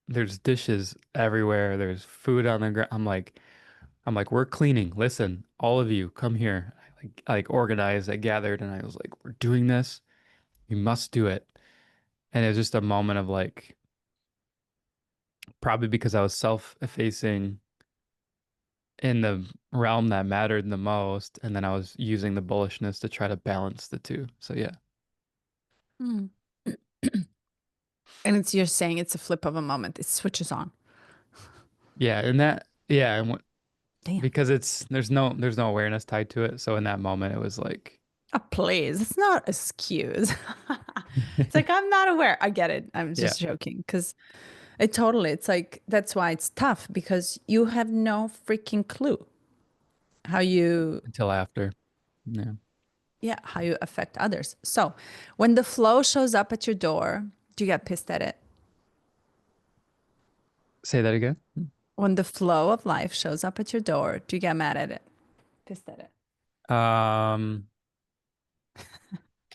there's dishes everywhere. There's food on the ground. I'm like, we're cleaning. Listen, all of you, come here. I organized, I gathered, and I was like, we're doing this. You must do it. And it was just a moment of like, probably because I was self-effacing in the realm that mattered the most, and then I was using the bullishness to try to balance the two. So yeah. Mm. And you're saying it's a flip of a moment. It switches on. Yeah, and yeah, Damn. because there's no awareness tied to it. So in that moment it was like Oh, please. It's not excuse. It's like I'm not aware. I get it. I'm yeah, just joking because it's like that's why it's tough because you have no freaking clue how you, until after. Yeah. yeah, how you affect others. So when the flow shows up at your door, do you get pissed at it? Say that again. When the flow of life shows up at your door, do you get mad at it? Pissed at it? Um,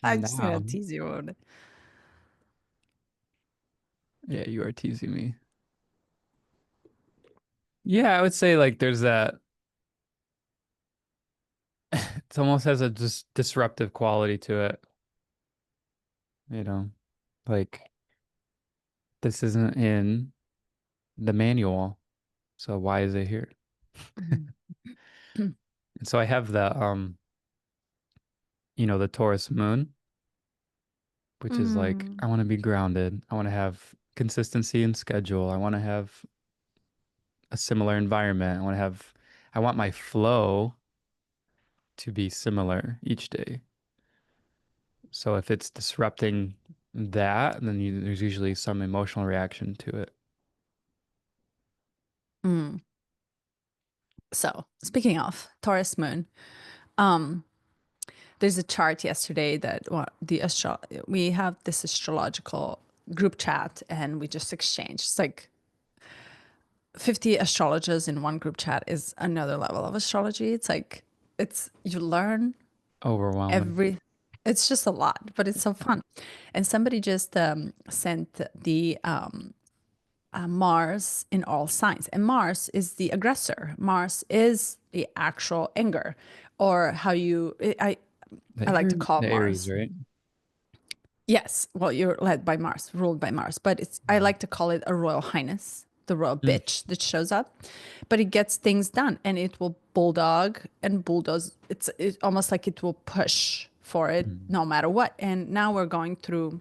I'm just gonna Now, tease you about it. yeah, you are teasing me. Yeah, I would say like there's that it almost has a just disruptive quality to it, you know. Like this isn't in the manual, so why is it here? Mhm. And so I have the Taurus moon, which is like Mm. I want to be grounded. I want to have consistency in schedule. I want to have a similar environment. I want my flow to be similar each day. So if it's disrupting that, then there's usually some emotional reaction to it. Mm. So speaking of Taurus moon, um, there's a chart yesterday that we have this astrological group chat and we just exchange. It's like 50 astrologers in one group chat is another level of astrology. It's like you learn Overwhelming. every it's just a lot, but it's so fun. And somebody just sent the Mars in all signs. And Mars is the aggressor. Mars is the actual anger, or how I like to call The Aries, Mars. right? Yes, well, you're led by Mars, ruled by Mars, but I Mhm. like to call it a royal highness, the royal Mm, bitch that shows up, but it gets things done and it will bulldog and bulldoze. It's almost like it will push for it mm, no matter what. And now we're going through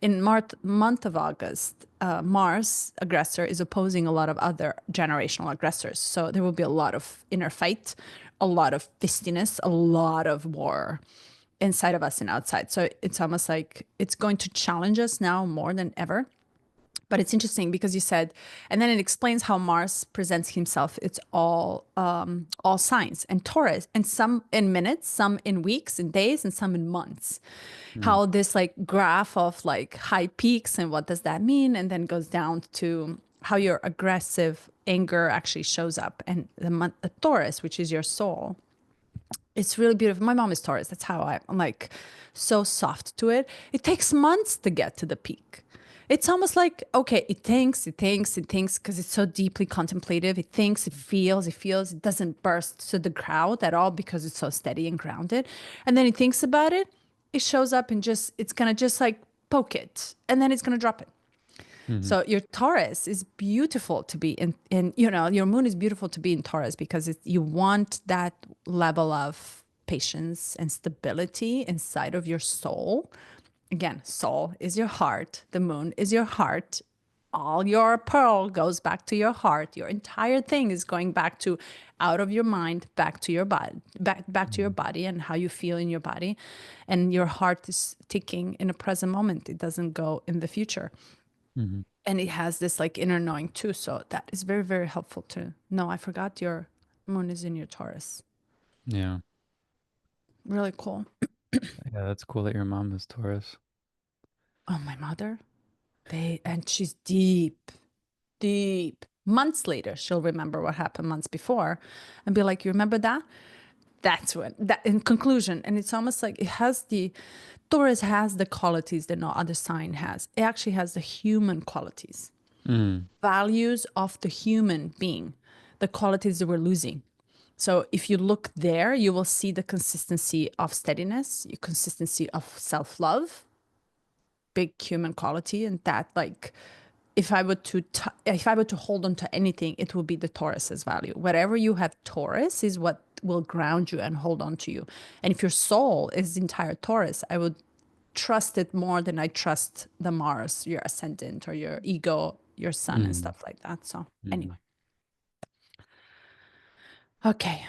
in month of August, Mars aggressor is opposing a lot of other generational aggressors. So there will be a lot of inner fight, a lot of fistiness, a lot of war inside of us and outside. So it's almost like it's going to challenge us now more than ever. But it's interesting because you said, and then it explains how Mars presents himself. It's all signs and Taurus, and some in minutes, some in weeks and days, and some in months. mm, How this like graph of like high peaks and what does that mean, and then goes down to how your aggressive anger actually shows up, and the Taurus, which is your soul, it's really beautiful. My mom is Taurus. That's how I'm like so soft to it. It takes months to get to the peak. It's almost like, okay, it thinks because it's so deeply contemplative. It thinks, it feels, it doesn't burst to the crowd at all because it's so steady and grounded. And then it thinks about it, it shows up and it's going to just like poke it and then it's going to drop it. mhm, So your Taurus is beautiful to be in, your moon is beautiful to be in Taurus because you want that level of patience and stability inside of your soul. Again, soul is your heart, the moon is your heart. All your pearl goes back to your heart. Your entire thing is going back to out of your mind, back to your body, back to your mhm, body and how you feel in your body. And your heart is ticking in a present moment. It doesn't go in the future. mhm. And it has this like inner knowing too. So that is very, very helpful to know. I forgot your moon is in your Taurus. Yeah. Really cool. Yeah, that's cool that your mom is Taurus. Oh, my mother, and she's deep, deep. Months later, she'll remember what happened months before and be like, you remember that? That's when, that in conclusion. And it's almost like it has Taurus has the qualities that no other sign has. It actually has the human qualities, Mm. values of the human being, the qualities that we're losing. So if you look there, you will see the consistency of steadiness, consistency of self-love, big human quality, and that like if I were to hold on to anything, it would be the Taurus's value. Whatever you have Taurus is what will ground you and hold on to you. And if your soul is entire Taurus, I would trust it more than I trust the Mars, your ascendant or your ego, your sun and Mm. stuff like that. So anyway, Mm. okay,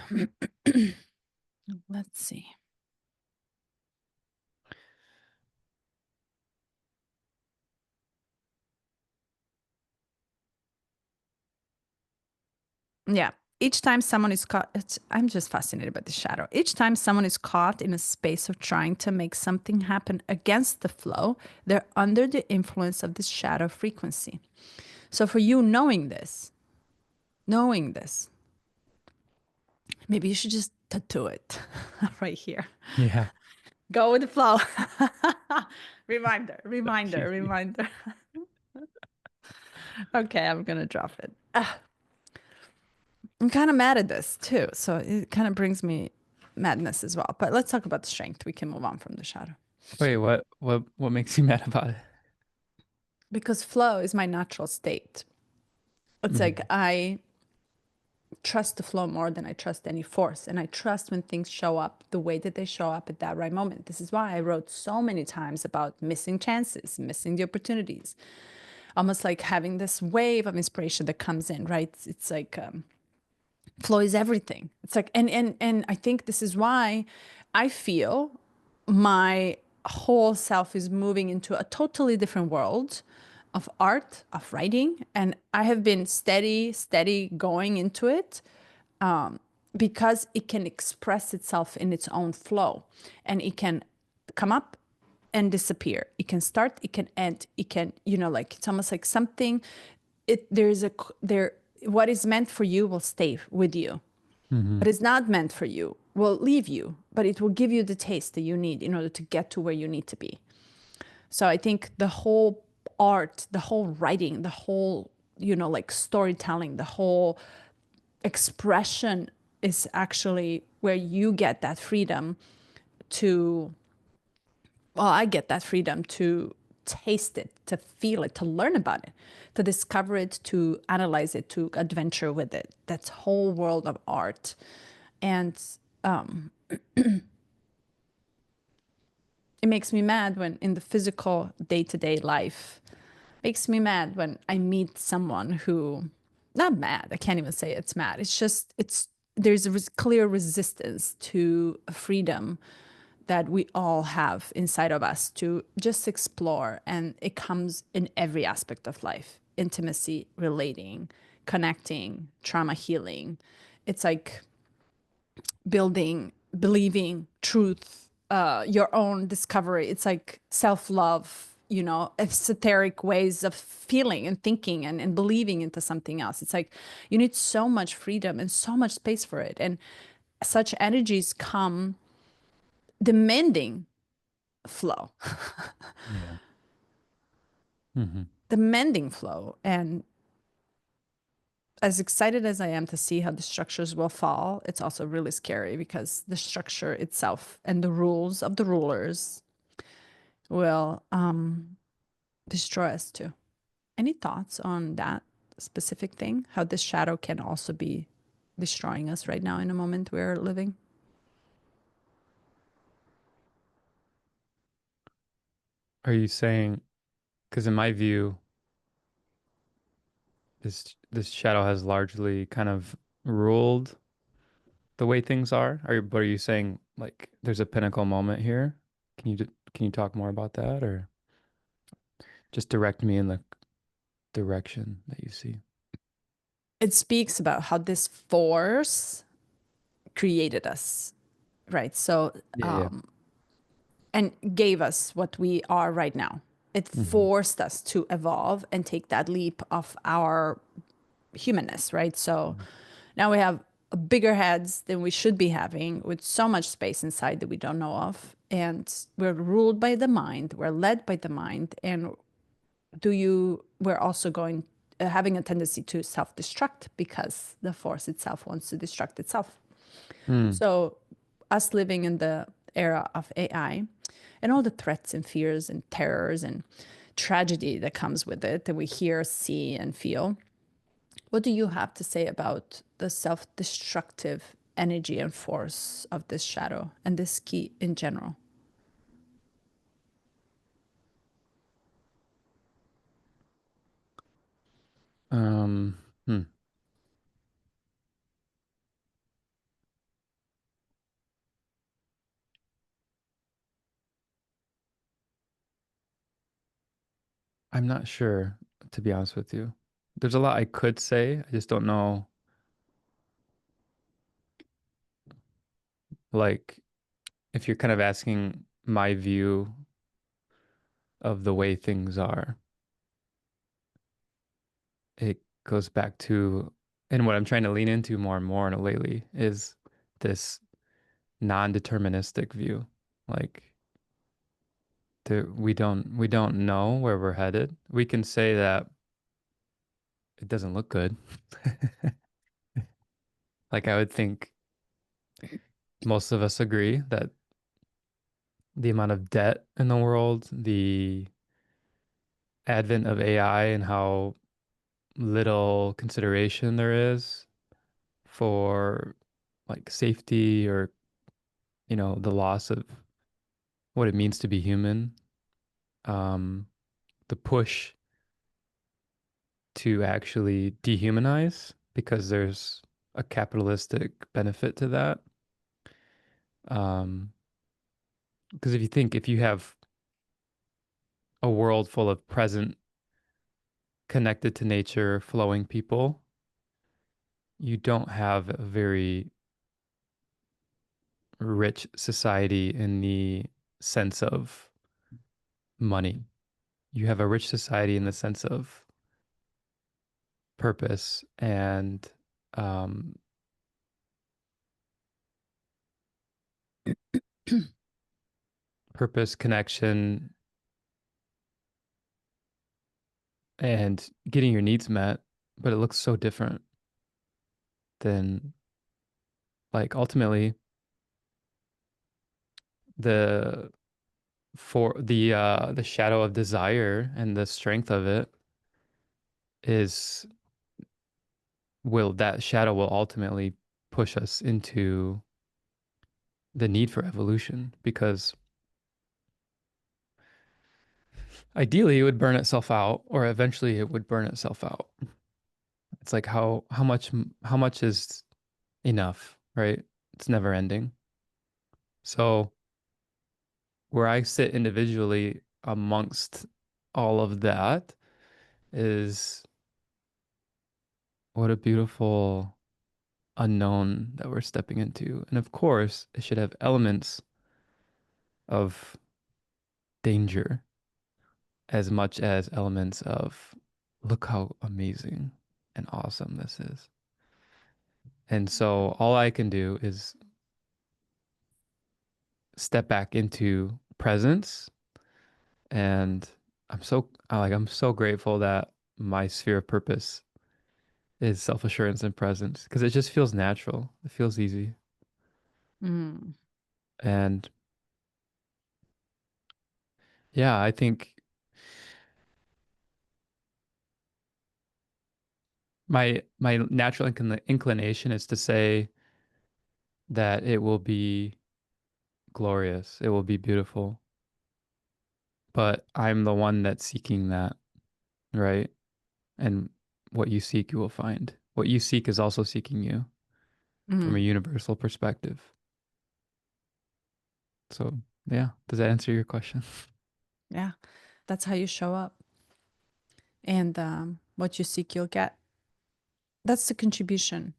let's see. Yeah. Each time someone is caught, I'm just fascinated by the shadow. Each time someone is caught in a space of trying to make something happen against the flow, they're under the influence of this shadow frequency. So for you knowing this, maybe you should just tattoo it right here. Yeah. Go with the flow. Reminder, So reminder, cheesy. reminder. Okay, I'm gonna drop it. I'm kind of mad at this too. So it kind of brings me madness as well. But let's talk about the strength. We can move on from the shadow. Wait, what makes you mad about it? Because flow is my natural state. It's like Mm. I trust the flow more than I trust any force. And I trust when things show up the way that they show up at that right moment. This is why I wrote so many times about missing chances, missing the opportunities, almost like having this wave of inspiration that comes in, right? It's like flow is everything. It's like, and I think this is why I feel my whole self is moving into a totally different world of art, of writing, and I have been steady going into it because it can express itself in its own flow, and it can come up and disappear. It can start, it can end, it can, like it's almost like something. There's a there. What is meant for you will stay with you. Hmm. What is not meant for you will leave you, but it will give you the taste that you need in order to get to where you need to be. So I think the whole art, the whole writing, the whole, like storytelling, the whole expression is actually where you get that freedom to, well, I get that freedom to taste it, to feel it, to learn about it, to discover it, to analyze it, to adventure with it. That's whole world of art. And it makes me mad when in the physical day-to-day life, makes me mad when I meet someone who, not mad, I can't even say it's mad. It's just, there's a clear resistance to freedom that we all have inside of us to just explore. And it comes in every aspect of life: intimacy, relating, connecting, trauma healing. It's like building, believing, truth, your own discovery. It's like self love, esoteric ways of feeling and thinking and believing into something else. It's like you need so much freedom and so much space for it. And such energies come demanding flow, Yeah. Hmm. demanding flow. And as excited as I am to see how the structures will fall, it's also really scary because the structure itself and the rules of the rulers will destroy us too. Any thoughts on that specific thing? How this shadow can also be destroying us right now in a moment we're living? Are you saying, because in my view, this shadow has largely kind of ruled the way things are? But are you saying like there's a pinnacle moment here? Can you talk more about that, or just direct me in the direction that you see. It speaks about how this force created us, right? So, Yeah, yeah. and gave us what we are right now. It Hmm. forced us to evolve and take that leap of our humanness, right? So now we have bigger heads than we should be having, with so much space inside that we don't know of. And we're ruled by the mind, we're led by the mind. And we're also having a tendency to self destruct because the force itself wants to destruct itself. Mm. So, us living in the era of AI and all the threats and fears and terrors and tragedy that comes with it that we hear, see, and feel, what do you have to say about the self destructive energy and force of this shadow and this key in general? Um, hmm. I'm not sure, to be honest with you. There's a lot I could say. I just don't know, like, if you're kind of asking my view of the way things are, it goes back to, and what I'm trying to lean into more and more lately is this non-deterministic view. Like, we don't know where we're headed. We can say that it doesn't look good. Like, I would think most of us agree that the amount of debt in the world, the advent of AI, and how little consideration there is for like safety or, the loss of what it means to be human. Um, the push to actually dehumanize because there's a capitalistic benefit to that. Um, because if you have a world full of present, connected to nature, flowing people, you don't have a very rich society in the sense of money. You have a rich society in the sense of purpose and um, purpose, connection, and getting your needs met. But it looks so different than, like, ultimately the the shadow of desire and the strength of it is will that shadow will ultimately push us into the need for evolution because ideally it would burn itself out or eventually it would burn itself out. It's like how much is enough, right? It's never ending. So where I sit individually amongst all of that is what a beautiful unknown that we're stepping into. And of course, it should have elements of danger as much as elements of look how amazing and awesome this is. And so all I can do is step back into presence and I'm so grateful that my sphere of purpose is self-assurance and presence because it just feels natural. It feels easy. Mm, And yeah, I think my natural inclination is to say that it will be glorious. It will be beautiful. But I'm the one that's seeking that, right? And what you seek, you will find. What you seek is also seeking you from a mm, universal perspective. So, yeah, does that answer your question? yeah, that's how you show up. And What you seek, you'll get. That's the contribution.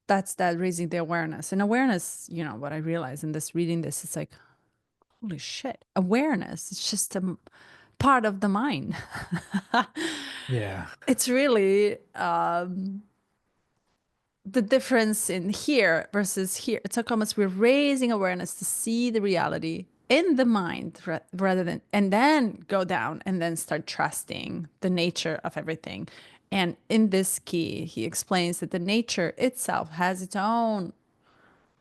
That's that raising the awareness. And awareness, what I realize in this reading this, it's like, holy shit, awareness. It's just a part of the mind. Yeah. It's really the difference in here versus here. It's like almost we're raising awareness to see the reality in the mind rather than, and then go down and then start trusting the nature of everything. And in this key, he explains that the nature itself has its own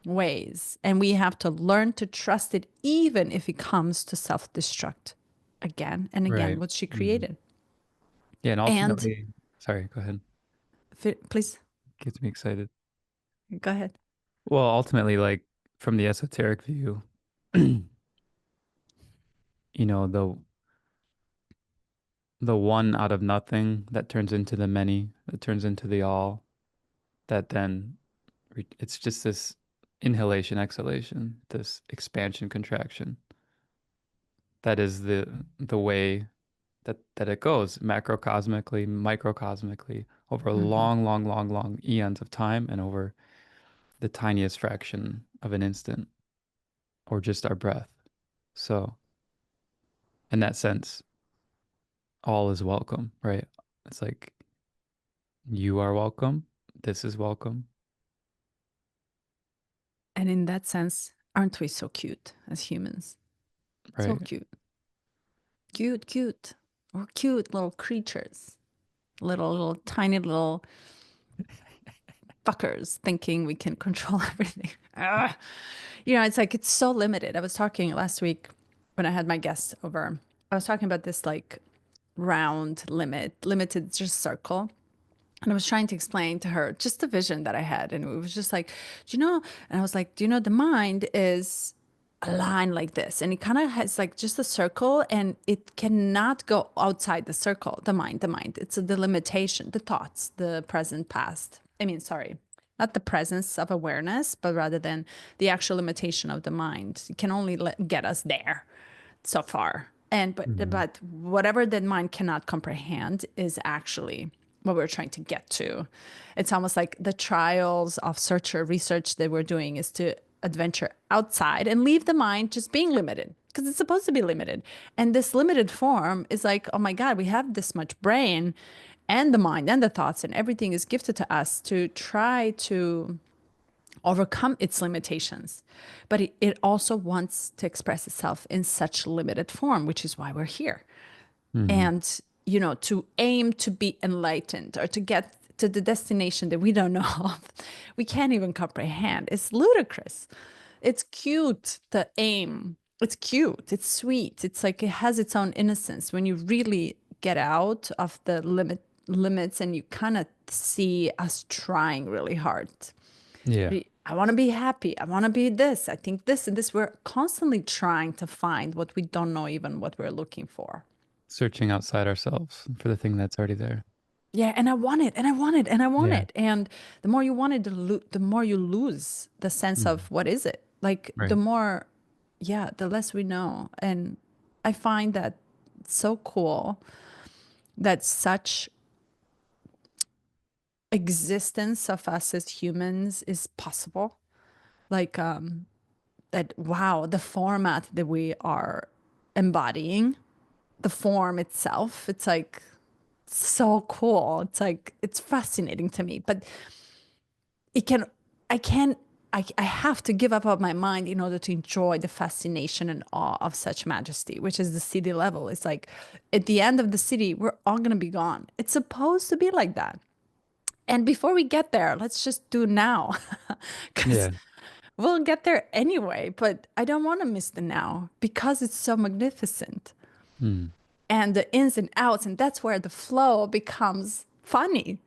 ways, and we have to learn to trust it, even if it comes to self destruct again and again, Right. what she Mhm. created. Yeah, and And ultimately, sorry, go ahead. please Gets me excited. go ahead. Well, ultimately, like from the esoteric view, you know, the one out of nothing that turns into the many, that turns into the all, that then it's just this inhalation, exhalation, this expansion, contraction. That is the way that it goes macrocosmically, microcosmically over a Hmm. long, long, long, long eons of time and over the tiniest fraction of an instant or just our breath. So, in that sense, all is welcome, right? It's like you are welcome, this is welcome, And in that sense, aren't we so cute as humans? So right? cute. Cute, cute. We're cute little creatures. Little, tiny little fuckers thinking we can control everything. Ugh. It's like it's so limited. I was talking last week when I had my guests over. I was talking about this like round limited just circle. And I was trying to explain to her just the vision that I had. And it was just like, and I was like, the mind is a line like this. And it kind of has like just a circle and it cannot go outside the circle, the mind. It's the limitation, the thoughts, the present, past. I mean, sorry, not the presence of awareness, but rather than the actual limitation of the mind. It can only get us there so far. And Hmm. but whatever the mind cannot comprehend is actually what we're trying to get to. It's almost like the trials of searcher research that we're doing is to adventure outside and leave the mind just being limited because it's supposed to be limited. And this limited form is like, oh my God, we have this much brain and the mind and the thoughts and everything is gifted to us to try to overcome its limitations. But it also wants to express itself in such limited form, which is why we're here. Hmm. And, to aim to be enlightened or to get to the destination that we don't know of, we can't even comprehend. It's ludicrous. It's cute, the aim. It's cute. It's sweet. It's like it has its own innocence when you really get out of the limits and you kind of see us trying really hard. Yeah, I want to be happy. I want to be this. I think this and this. We're constantly trying to find what we don't know, even what we're looking for. searching outside ourselves for the thing that's already there. Yeah, and I want it, and I want it, and I want Yeah. it. And the more you want it, the more you lose the sense Mhm. of what is it. Like the Right. more, yeah, the less we know. And I find that so cool that such existence of us as humans is possible. Like that, wow, the format that we are embodying, the form itself, it's like so cool. It's like it's fascinating to me. But it can I can I have to give up of my mind in order to enjoy the fascination and awe of such majesty, which is the city level. It's like at the end of the city, we're all gonna be gone. It's supposed to be like that. And before we get there, let's just do now. Because Yeah. we'll get there anyway, but I don't want to miss the now because it's so magnificent. Mm. And the ins and outs, and that's where the flow becomes funny.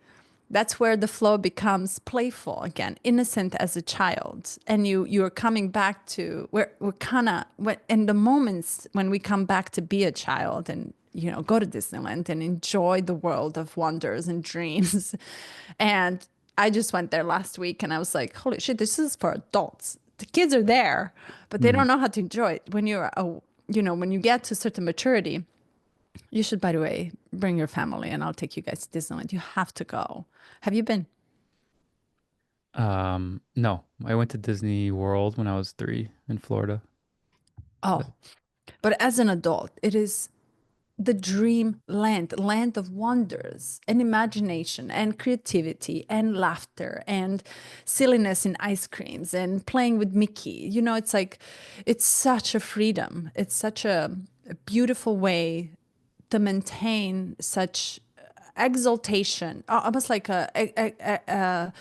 That's where the flow becomes playful again, innocent as a child. And you're coming back to where we're kind of in the moments when we come back to be a child and go to Disneyland and enjoy the world of wonders and dreams. And I just went there last week and I was like, holy shit, this is for adults. The kids are there, but they Mm. don't know how to enjoy it. When you're when you get to certain maturity, You should, by the way, bring your family and I'll take you guys to Disneyland. You have to go. Have you been? No, I went to Disney World when I was 3 in Florida. But Oh, but as an adult, it is the dream land, land of wonders and imagination and creativity and laughter and silliness in ice creams and playing with Mickey. You know, it's like, it's such a freedom. It's such a beautiful way to maintain such exaltation, almost like a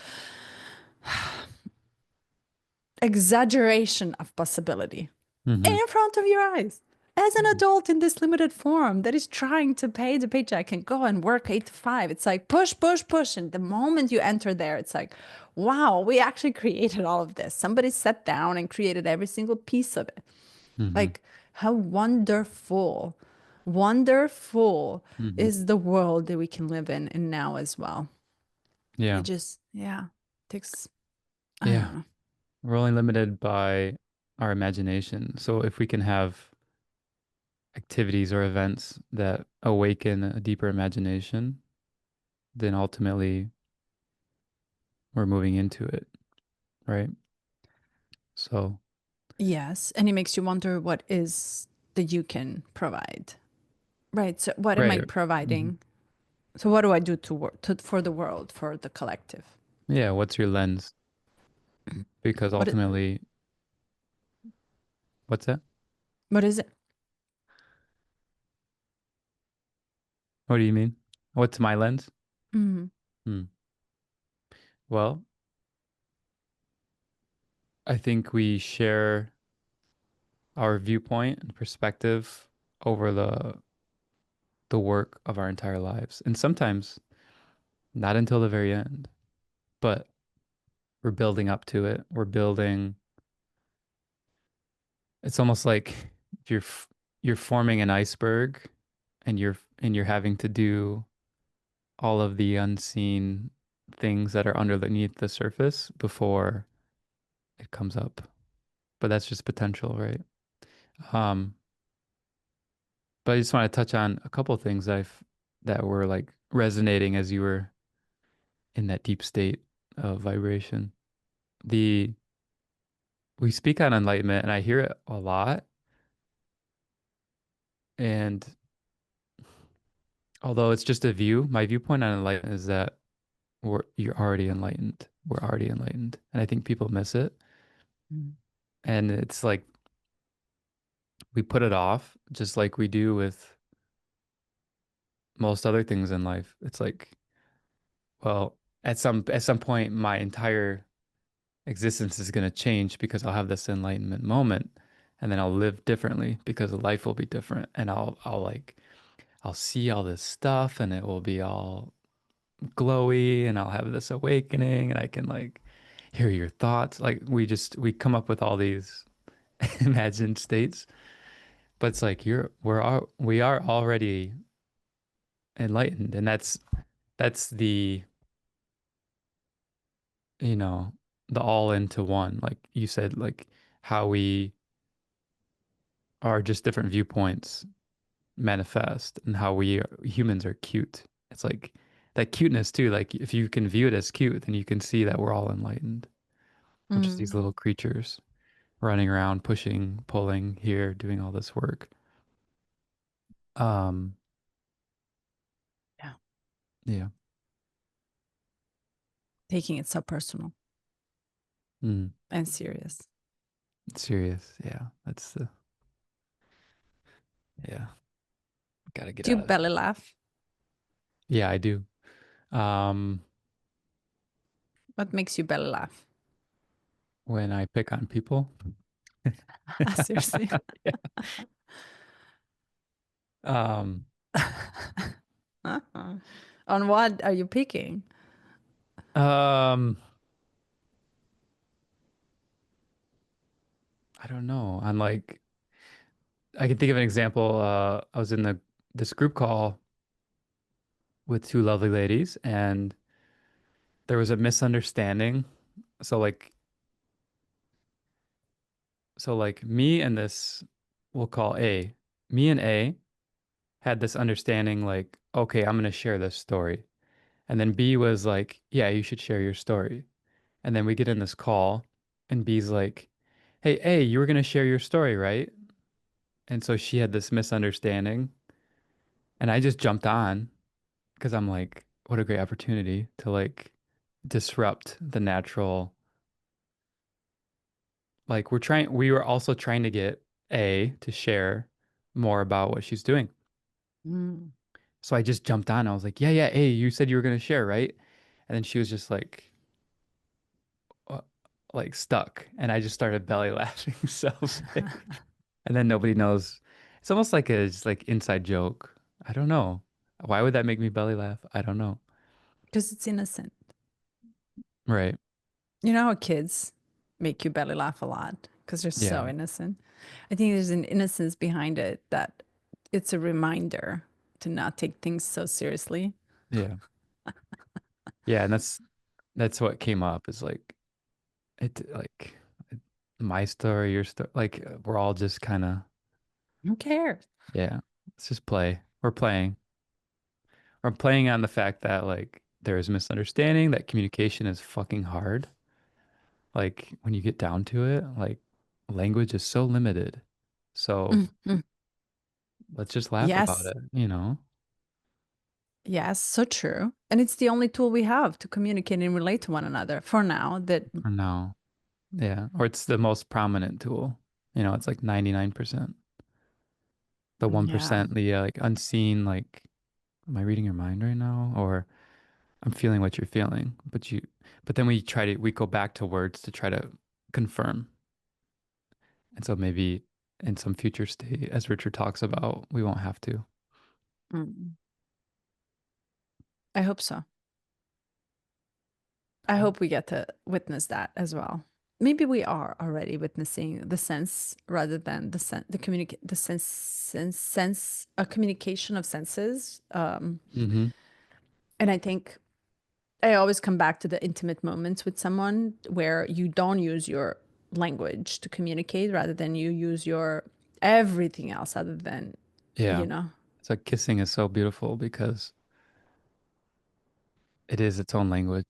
exaggeration of possibility hmm in front of your eyes as an adult in this limited form that is trying to pay the paycheck and go and work 8 to 5. It's like push, push, push. And the moment you enter there, it's like, wow, we actually created all of this. Somebody sat down and created every single piece of it. hmm Like, how wonderful, wonderful hmm is the world that we can live in now as well. It Yeah. just, yeah, takes, I Yeah. don't know. We're only limited by our imagination. So if we can have activities or events that awaken a deeper imagination, then ultimately we're moving into it, right? So, Yes. And it makes you wonder what is that you can provide. Right. So what am I right. hmm providing? So what do I do to work for the world, for the collective? Yeah, what's your lens? Because What it, ultimately, what's that? what is it? What do you mean? What's my lens? Mm. Hmm. Well, I think we share our viewpoint and perspective over the work of our entire lives. And sometimes not until the very end, but we're building up to it. We're building, it's almost like if you're forming an iceberg and you're having to do all of the unseen things that are underneath the surface before it comes up. But that's just potential, right? Um, but I just want to touch on a couple of things that were like resonating as you were in that deep state of vibration. The We speak on enlightenment and I hear it a lot. And although it's just a view, my viewpoint on enlightenment is that you're already enlightened. We're already enlightened. And I think people miss it. Mm. And it's like we put it off just like we do with most other things in life. It's like, well, at some point my entire existence is going to change because I'll have this enlightenment moment and then I'll live differently because life will be different and I'll like I'll see all this stuff and it will be all glowy and I'll have this awakening and I can like hear your thoughts. Like we come up with all these imagined states, but it's like we are already enlightened and that's you know, the all into one. Like you said, like how we are just different viewpoints manifest and how humans are cute. It's like that cuteness too. Like if you can view it as cute, then you can see that we're all enlightened. We're just these Mm. little creatures running around, pushing, pulling here, doing all this work. Um, Yeah. yeah. Taking it so personal Mm, and serious. serious. Yeah. Yeah. Gotta get Do you out of it. belly laugh? Yeah, I do. Um, What makes you belly laugh? when I pick on people. Ah, seriously. Yeah. Um, Uh-uh. On what are you picking? um, I don't know. I'm like, I can think of an example. I was in this group call with two lovely ladies, and there was a misunderstanding. So like, me and this, we'll call A. Me and A had this understanding like, okay, I'm going to share this story. And then B was like, yeah, you should share your story. And then we get in this call and B's like, hey, hey, you were going to share your story, right? And so she had this misunderstanding. And I just jumped on because I'm like, what a great opportunity to like disrupt the natural. Like we were also trying to get A to share more about what she's doing. Mm. So I just jumped on. I was like, yeah, yeah, A, you said you were going to share, right? And then she was just uh, like stuck. And I just started belly laughing so big. And then nobody knows. It's almost like a just like inside joke. I don't know. Why would that make me belly laugh? I don't know. Because it's innocent. Right. You know how kids make you belly laugh a lot because they're Yeah. so innocent. I think there's an innocence behind it that it's a reminder to not take things so seriously. Yeah. Yeah. And that's what came up is like like my story, your story. Like we're all just kind of, Who cares? yeah, let's just play. We're playing. We're playing on the fact that like there is misunderstanding, that communication is fucking hard. Like when you get down to it, like language is so limited. So Mhm. let's just laugh about Yes. it, you know, Yes, so true. And it's the only tool we have to communicate and relate to one another for now that, for now. Yeah. Or it's the most prominent tool. You know, it's like 99%. The yeah. 1%, the like unseen, like, am I reading your mind right now? Or I'm feeling what you're feeling. But then we go back to words to try to confirm. And so maybe in some future state, as Richard talks about, we won't have to. Mm. I hope so. I Yeah. hope we get to witness that as well. Maybe we are already witnessing the sense rather than the sense, a communication of senses. Hmm. And I think I always come back to the intimate moments with someone where you don't use your language to communicate rather than you use your everything else other than, Yeah. you know. It's like kissing is so beautiful because it is its own language,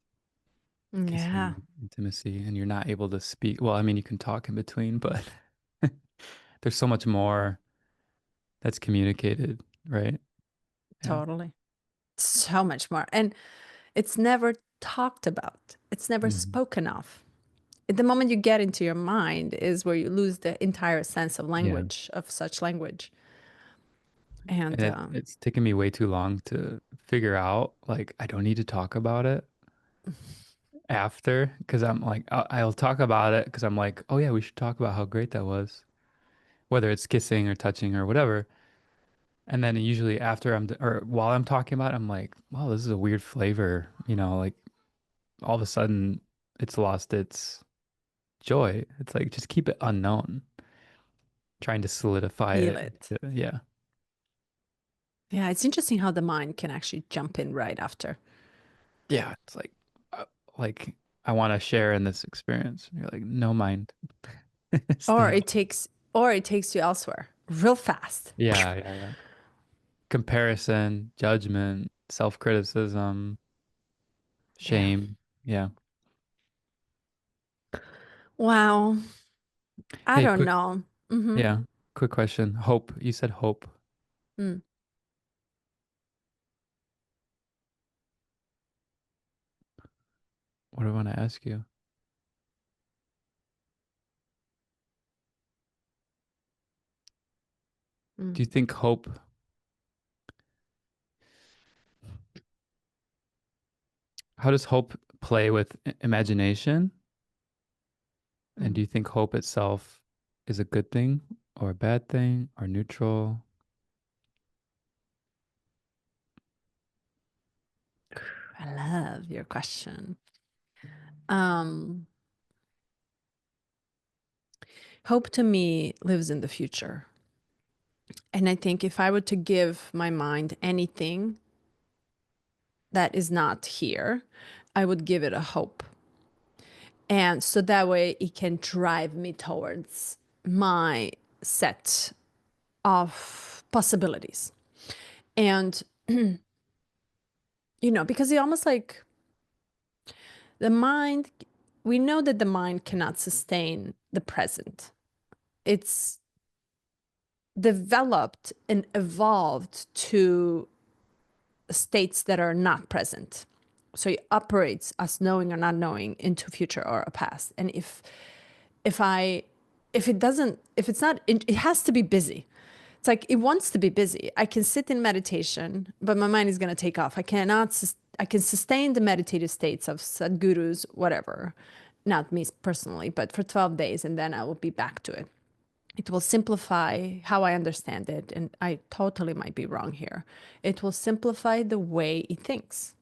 Yeah, kissing, intimacy, and you're not able to speak. Well, I mean, you can talk in between, but there's so much more that's communicated, right? Yeah. totally. So much more. And it's never talked about. It's never Hmm. spoken of. The moment you get into your mind is where you lose the entire sense of Yeah. language, of such language. And And it's taken me way too long to figure out, like, I don't need to talk about it after, because I'm like, I'll talk about it because I'm like, oh yeah, we should talk about how great that was, whether it's kissing or touching or whatever. And then usually after or while I'm talking about it, I'm like, wow, this is a weird flavor, you know, like all of a sudden it's lost its joy. It's like, just keep it unknown, trying to solidify feel it. it. Yeah. Yeah, it's interesting how the mind can actually jump in right after. Yeah. It's uh, like I want to share in this experience. You're like, no mind. Or Stay. it takes or it takes you elsewhere real fast. Yeah. Yeah. Yeah. Comparison, judgment, self-criticism, Yeah. shame. Yeah. Wow. I Hey, don't quick. know. Mm-hmm. Yeah. Quick question. Hope. You said hope. Mm, What do I want to ask you? mm, Do you think hope, how does hope play with imagination? And do mm. you think hope itself is a good thing or a bad thing or neutral? I love your question. Um, Hope to me lives in the future. And I think if I were to give my mind anything that is not here, I would give it a hope. And so that way it can drive me towards my set of possibilities. And, because it almost like the mind, we know that the mind cannot sustain the present. It's developed and evolved to states that are not present. So it operates us knowing or not knowing into future or a past. And if I if it doesn't if it's not it has to be busy. It's like it wants to be busy. I can sit in meditation, but my mind is going to take off. I can sustain the meditative states of sadgurus, whatever. Not me personally, but for 12 days and then I will be back to it. It will simplify how I understand it, and I totally might be wrong here. It will simplify the way it thinks,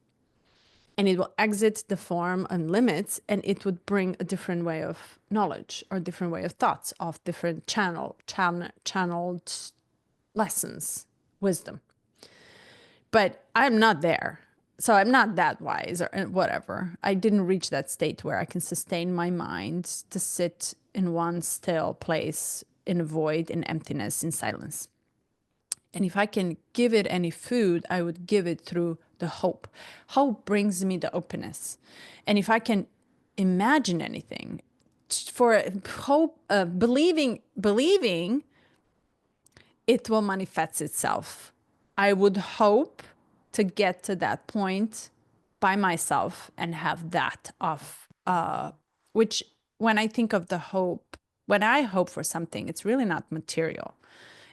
and it will exit the form and limits, and it would bring a different way of knowledge or different way of thoughts, of different channeled lessons, wisdom. But I'm not there. So I'm not that wise or whatever. I didn't reach that state where I can sustain my mind to sit in one still place in a void, in emptiness, in silence. And if I can give it any food, I would give it through the hope. Hope brings me the openness. And if I can imagine anything, for hope, believing it will manifest itself. I would hope to get to that point by myself and have that of which when I think of the hope, when I hope for something, it's really not material.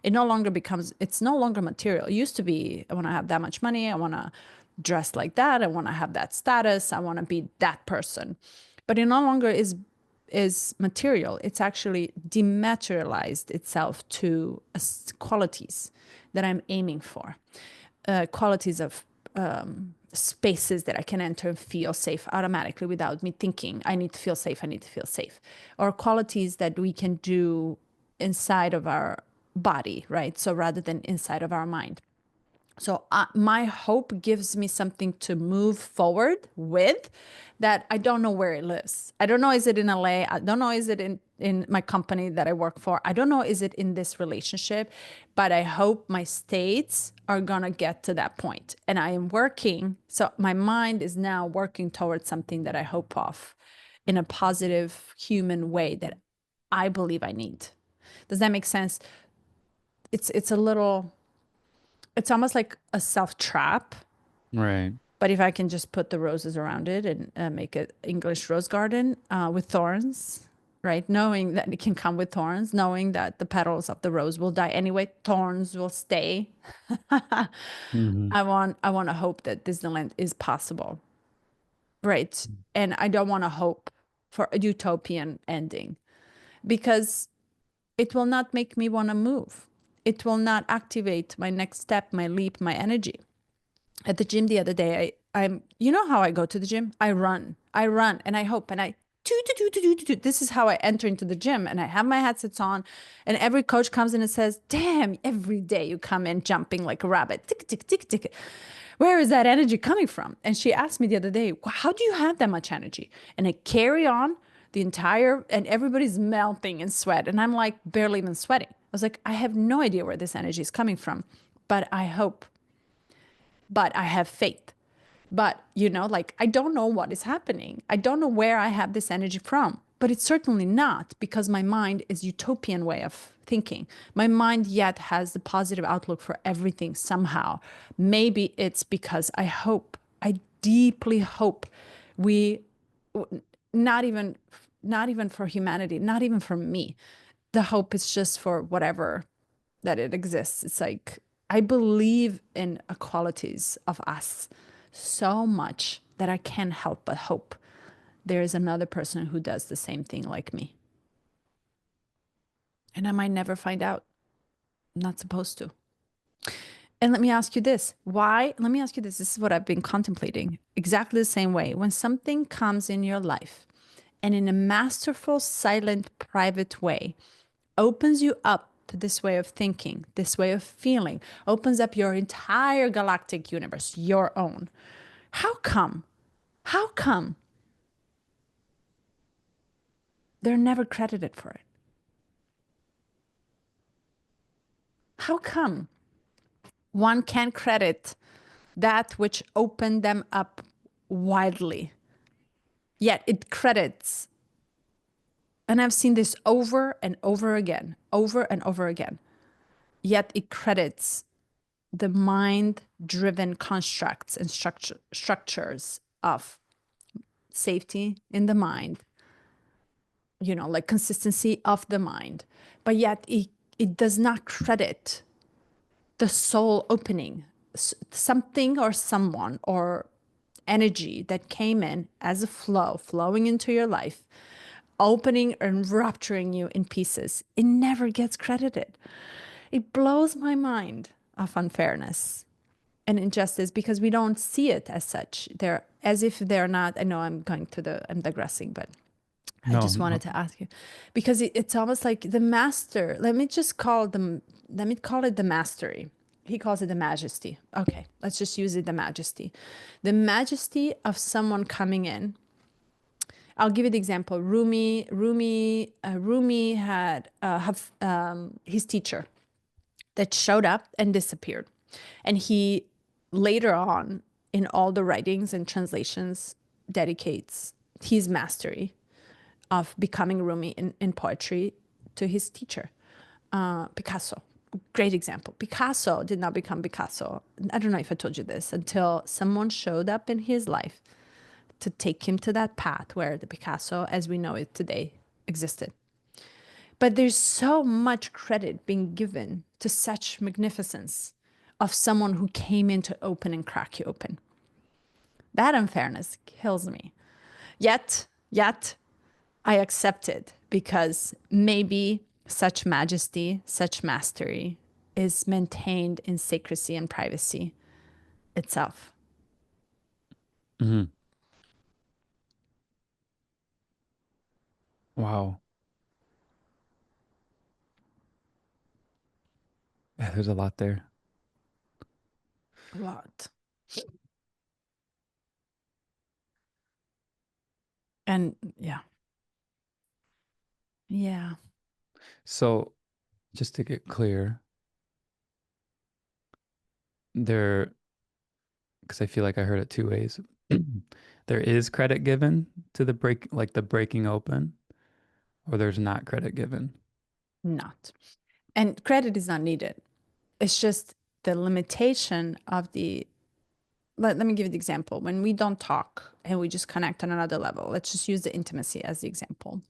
It's no longer material. It used to be, I want to have that much money, I want to dress like that, I want to have that status, I want to be that person. But it no longer is material. It's actually dematerialized itself to qualities that I'm aiming for, qualities of spaces that I can enter and feel safe automatically without me thinking, I need to feel safe, I need to feel safe. Or qualities that we can do inside of our body, right? So rather than inside of our mind. So my hope gives me something to move forward with that I don't know where it lives. I don't know, is it in LA? I don't know, is it in my company that I work for? I don't know, is it in this relationship? But I hope my states are going to get to that point. And I am working. So my mind is now working towards something that I hope of in a positive human way that I believe I need. Does that make sense? It's a little, it's almost like a self trap. Right. But if I can just put the roses around it and make an English rose garden with thorns, right? Knowing that it can come with thorns, knowing that the petals of the rose will die anyway, thorns will stay. Hmm. I want to hope that Disneyland is possible, right? And I don't want to hope for a utopian ending because it will not make me want to move. It will not activate my next step, my leap, my energy. At the gym the other day, I'm, you know how I go to the gym? I run and I hope and I, this is how I enter into the gym and I have my headsets on and every coach comes in and says, damn, every day you come in jumping like a rabbit. Tick, tick, tick, tick. Where is that energy coming from? And she asked me the other day, how do you have that much energy? And I carry on the entire, and everybody's melting in sweat. And I'm like barely even sweating. I was like, I have no idea where this energy is coming from, but I hope, but I have faith. But, like I don't know what is happening. I don't know where I have this energy from, but it's certainly not because my mind is utopian way of thinking. My mind yet has the positive outlook for everything somehow. Maybe it's because I deeply hope we, not even, not even for humanity, not even for me. The hope is just for whatever that it exists. It's like I believe in qualities of us so much that I can't help but hope there is another person who does the same thing like me. And I might never find out. I'm not supposed to. And let me ask you this. Why? Let me ask you this. This is what I've been contemplating. Exactly the same way. When something comes in your life and in a masterful, silent, private way, opens you up to this way of thinking, this way of feeling, opens up your entire galactic universe, your own. How come? How come they're never credited for it? How come One can credit that which opened them up widely, yet it credits, and I've seen this over and over again, over and over again, yet it credits the mind driven constructs and structures of safety in the mind, like consistency of the mind. But yet it does not credit the soul opening, something or someone or energy that came in as a flow, flowing into your life, opening and rupturing you in pieces. It never gets credited. It blows my mind of unfairness and injustice because we don't see it as such. They're as if they're not. I know I'm digressing, but I No, just no. wanted to ask you because it's almost like the master. Let me call it the mastery. He calls it the majesty. Okay, let's just use it the majesty. The majesty of someone coming in. I'll give you the example. Rumi had his teacher that showed up and disappeared. And he later on, in all the writings and translations, dedicates his mastery of becoming Rumi in poetry to his teacher, Picasso. Great example. Picasso did not become Picasso. I don't know if I told you this until someone showed up in his life to take him to that path where the Picasso, as we know it today, existed. But there's so much credit being given to such magnificence of someone who came in to open and crack you open. That unfairness kills me. Yet, I accept it because maybe such majesty, such mastery is maintained in secrecy and privacy itself. Hmm. Wow. Yeah, there's a lot there. A lot. And yeah, yeah, So just to get clear, there, because I feel like I heard it two ways. There is credit given to the like the breaking open, or there's not credit given. not. And credit is not needed. It's just the limitation of the let me give you the example. When we don't talk and we just connect on another level, let's just use the intimacy as the example.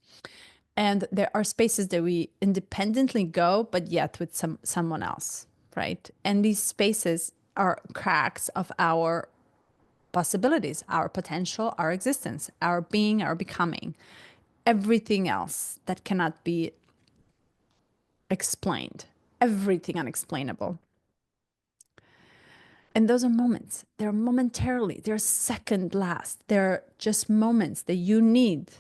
And there are spaces that we independently go, but yet with someone else, right? And these spaces are cracks of our possibilities, our potential, our existence, our being, our becoming, everything else that cannot be explained, everything unexplainable. And those are moments. They're momentarily, they're second last. They're just moments that you need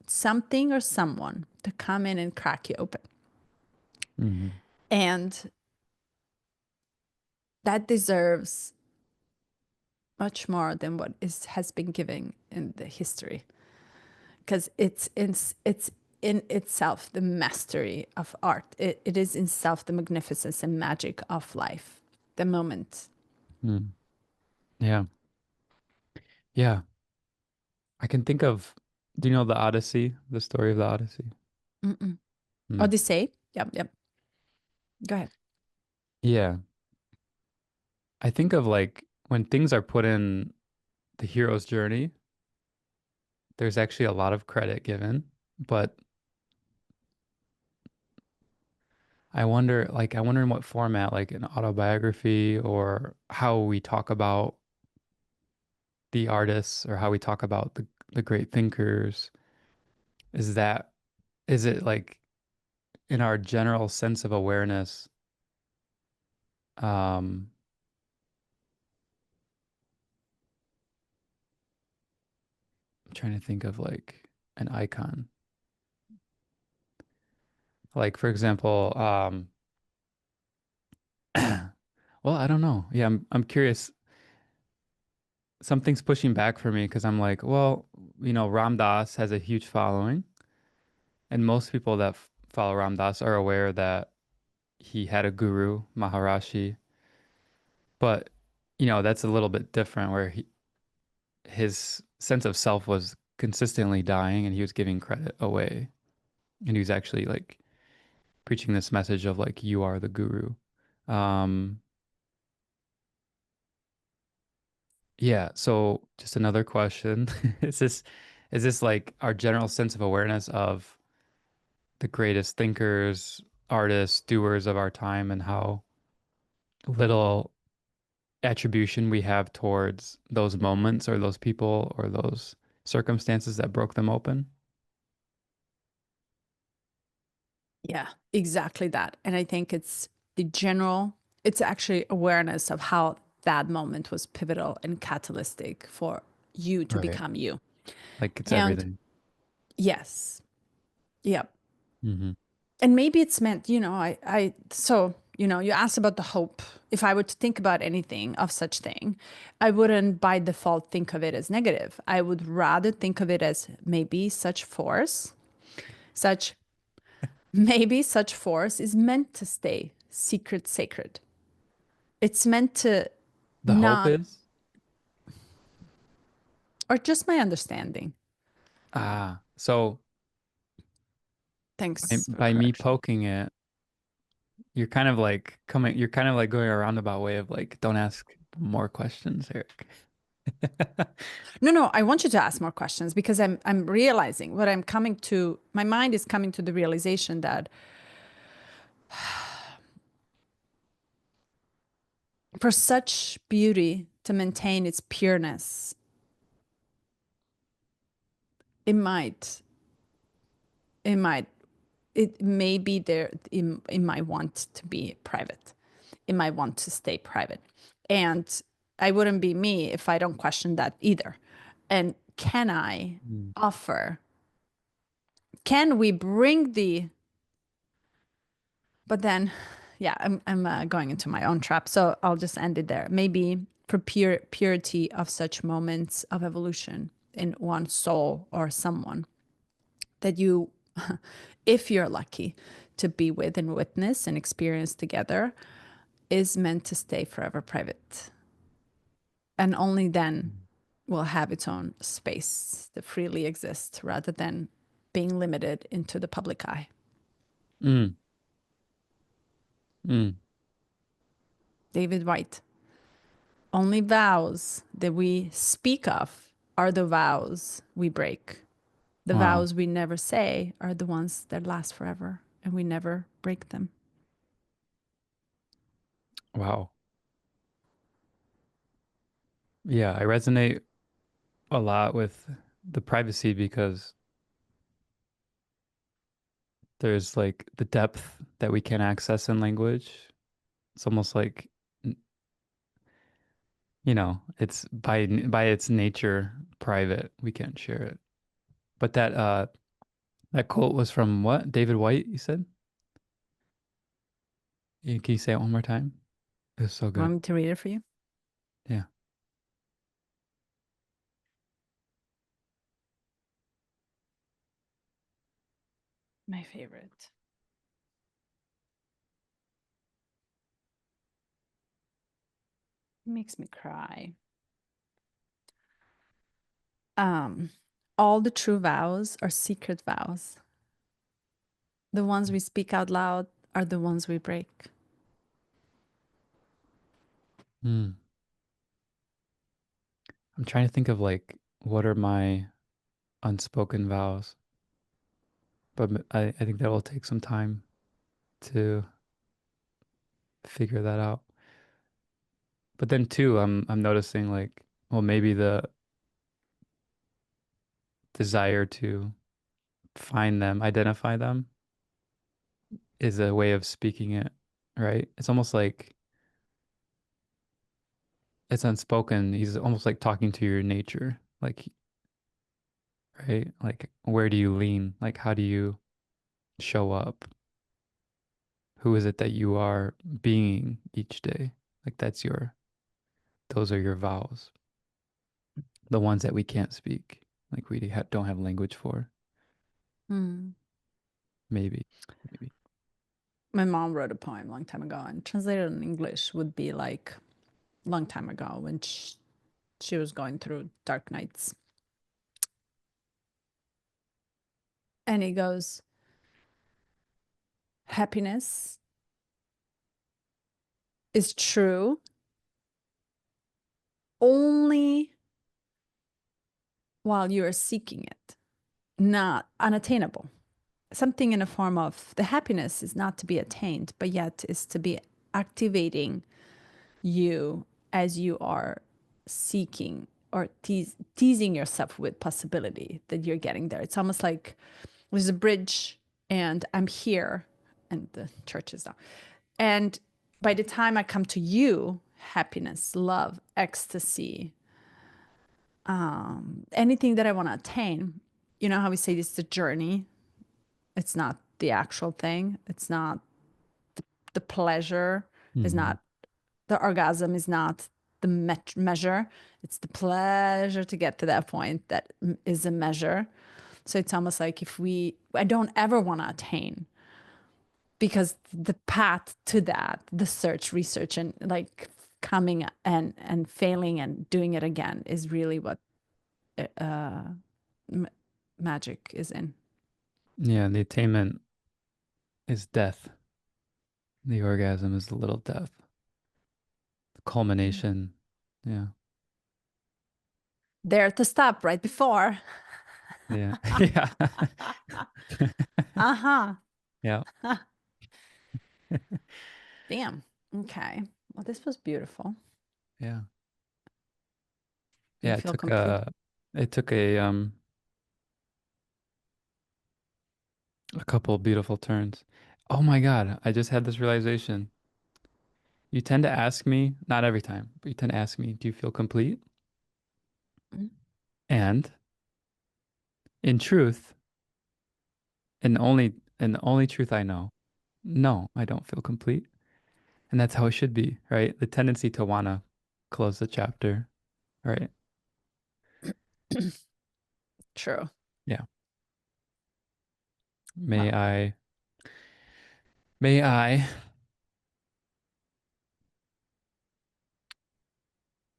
something or someone to come in and crack you open. Hmm. And that deserves much more than what has been given in the history. Because it's in itself the mastery of art. It is in itself the magnificence and magic of life. The moment. Mm. Yeah. Yeah. I can think of, do you know the Odyssey, the story of the Odyssey? Mm-mm. Mm. Odyssey. Yep, yep. Go ahead. Yeah. I think of like when things are put in the hero's journey, there's actually a lot of credit given, but I wonder in what format, like an autobiography or how we talk about the artists or how we talk about the great thinkers. Is that, is it like in our general sense of awareness, um, I'm trying to think of like an icon. Like for example, well, I don't know. Yeah, I'm curious. Something's pushing back for me because I'm like, well, Ram Dass has a huge following, and most people that follow Ram Dass are aware that he had a guru, Maharishi, But, you know, that's a little bit different where his sense of self was consistently dying and he was giving credit away. And he was actually like preaching this message of like, you are the guru. Um, yeah. So just another question. Is this like our general sense of awareness of the greatest thinkers, artists, doers of our time and how little attribution we have towards those moments or those people or those circumstances that broke them open? Yeah, exactly that. And I think it's the general, it's actually awareness of how that moment was pivotal and catalytic for you to Right. become you. Like it's And everything. yes, yeah. Hmm. And maybe it's meant, so, you asked about the hope. If I were to think about anything of such thing, I wouldn't by default think of it as negative. I would rather think of it as maybe such, maybe such force is meant to stay secret, sacred. It's meant to The hope not, is, or just my understanding. so Thanks for by me correction. poking it, you're kind of like going a roundabout way of like, don't ask more questions, Eric. No, no, I want you to ask more questions because I'm realizing what I'm coming to, my mind is coming to the realization that for such beauty to maintain its pureness, it might, it might, it may be there, it might want to be private. It might want to stay private. And I wouldn't be me if I don't question that either. And can I Mm. offer, can we bring the, but then, yeah, I'm going into my own trap. So I'll just end it there. Maybe for purity of such moments of evolution in one soul or someone that you, if you're lucky to be with and witness and experience together, is meant to stay forever private. And only then will have its own space that freely exists rather than being limited into the public eye. Mm. Mm. David White. Only vows that we speak of are the vows we break. The Wow. vows we never say are the ones that last forever, and we never break them. Wow. Yeah, I resonate a lot with the privacy because there's like the depth that we can access in language. It's almost like, you know, it's by its nature private. We can't share it. But that quote was from what? David White, you said? Can you say it one more time? It was so good. Want me to read it for you? Yeah. My favorite. It makes me cry. Um, all the true vows are secret vows. The ones we speak out loud are the ones we break. Hmm. I'm trying to think of like what are my unspoken vows, but I think that will take some time to figure that out. But then too, I'm noticing like, well, maybe the desire to find them, identify them is a way of speaking it, right? It's almost like it's unspoken. He's almost like talking to your nature, like, right? Like, where do you lean? Like, how do you show up? Who is it that you are being each day? Like, those are your vows, the ones that we can't speak, like don't have language for. Hmm. Maybe, maybe. My mom wrote a poem a long time ago, and translated in English would be like, long time ago when she was going through dark nights. And he goes, happiness is true only while you are seeking it, not unattainable. Something in the form of the happiness is not to be attained, but yet is to be activating you as you are seeking or teasing yourself with possibility that you're getting there. It's almost like there's a bridge and I'm here and the church is down. And by the time I come to you, happiness, love, ecstasy, anything that I want to attain, you know how we say it's the journey, it's not the actual thing, it's not the pleasure, is Hmm. not the orgasm, is not the measure, it's the pleasure to get to that point that is a measure. So it's almost like if I don't ever want to attain because the path to that, the search, research, and like coming and failing and doing it again is really what uh, m magic is in. Yeah, the attainment is death. The orgasm is the little death. The Mm. culmination. Yeah. There to stop right before. Yeah. Yeah. Uh-huh. Yeah. Damn. Okay. Well, this was beautiful. Yeah. Do you Yeah, feel complete? it took a couple of beautiful turns. Oh my God, I just had this realization. You tend to ask me, not every time, but you tend to ask me, do you feel complete? Mm. And in truth, and the only truth I know, no, I don't feel complete. And that's how it should be, right? The tendency to wanna close the chapter, right? True. Yeah. May Well, I, may I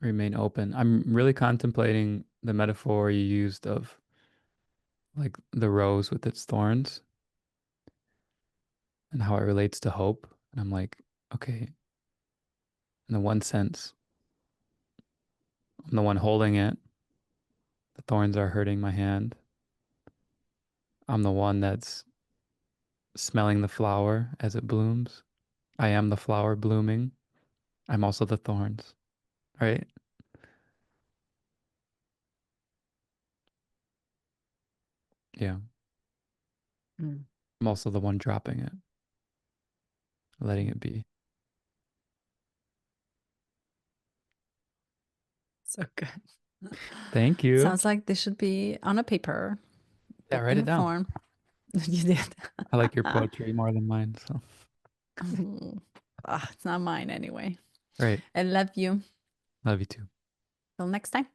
remain open. I'm really contemplating the metaphor you used of like the rose with its thorns and how it relates to hope. And I'm like, okay, in the one sense, I'm the one holding it. The thorns are hurting my hand. I'm the one that's smelling the flower as it blooms. I am the flower blooming. I'm also the thorns, right? Yeah. mm, I'm also the one dropping it, letting it be. so good. Thank you. Sounds like this should be on a paper, Yeah, book write in it a down. form. You did. I like your poetry more than mine, so. It's not mine anyway. Right. I love you. Love you too. Till next time.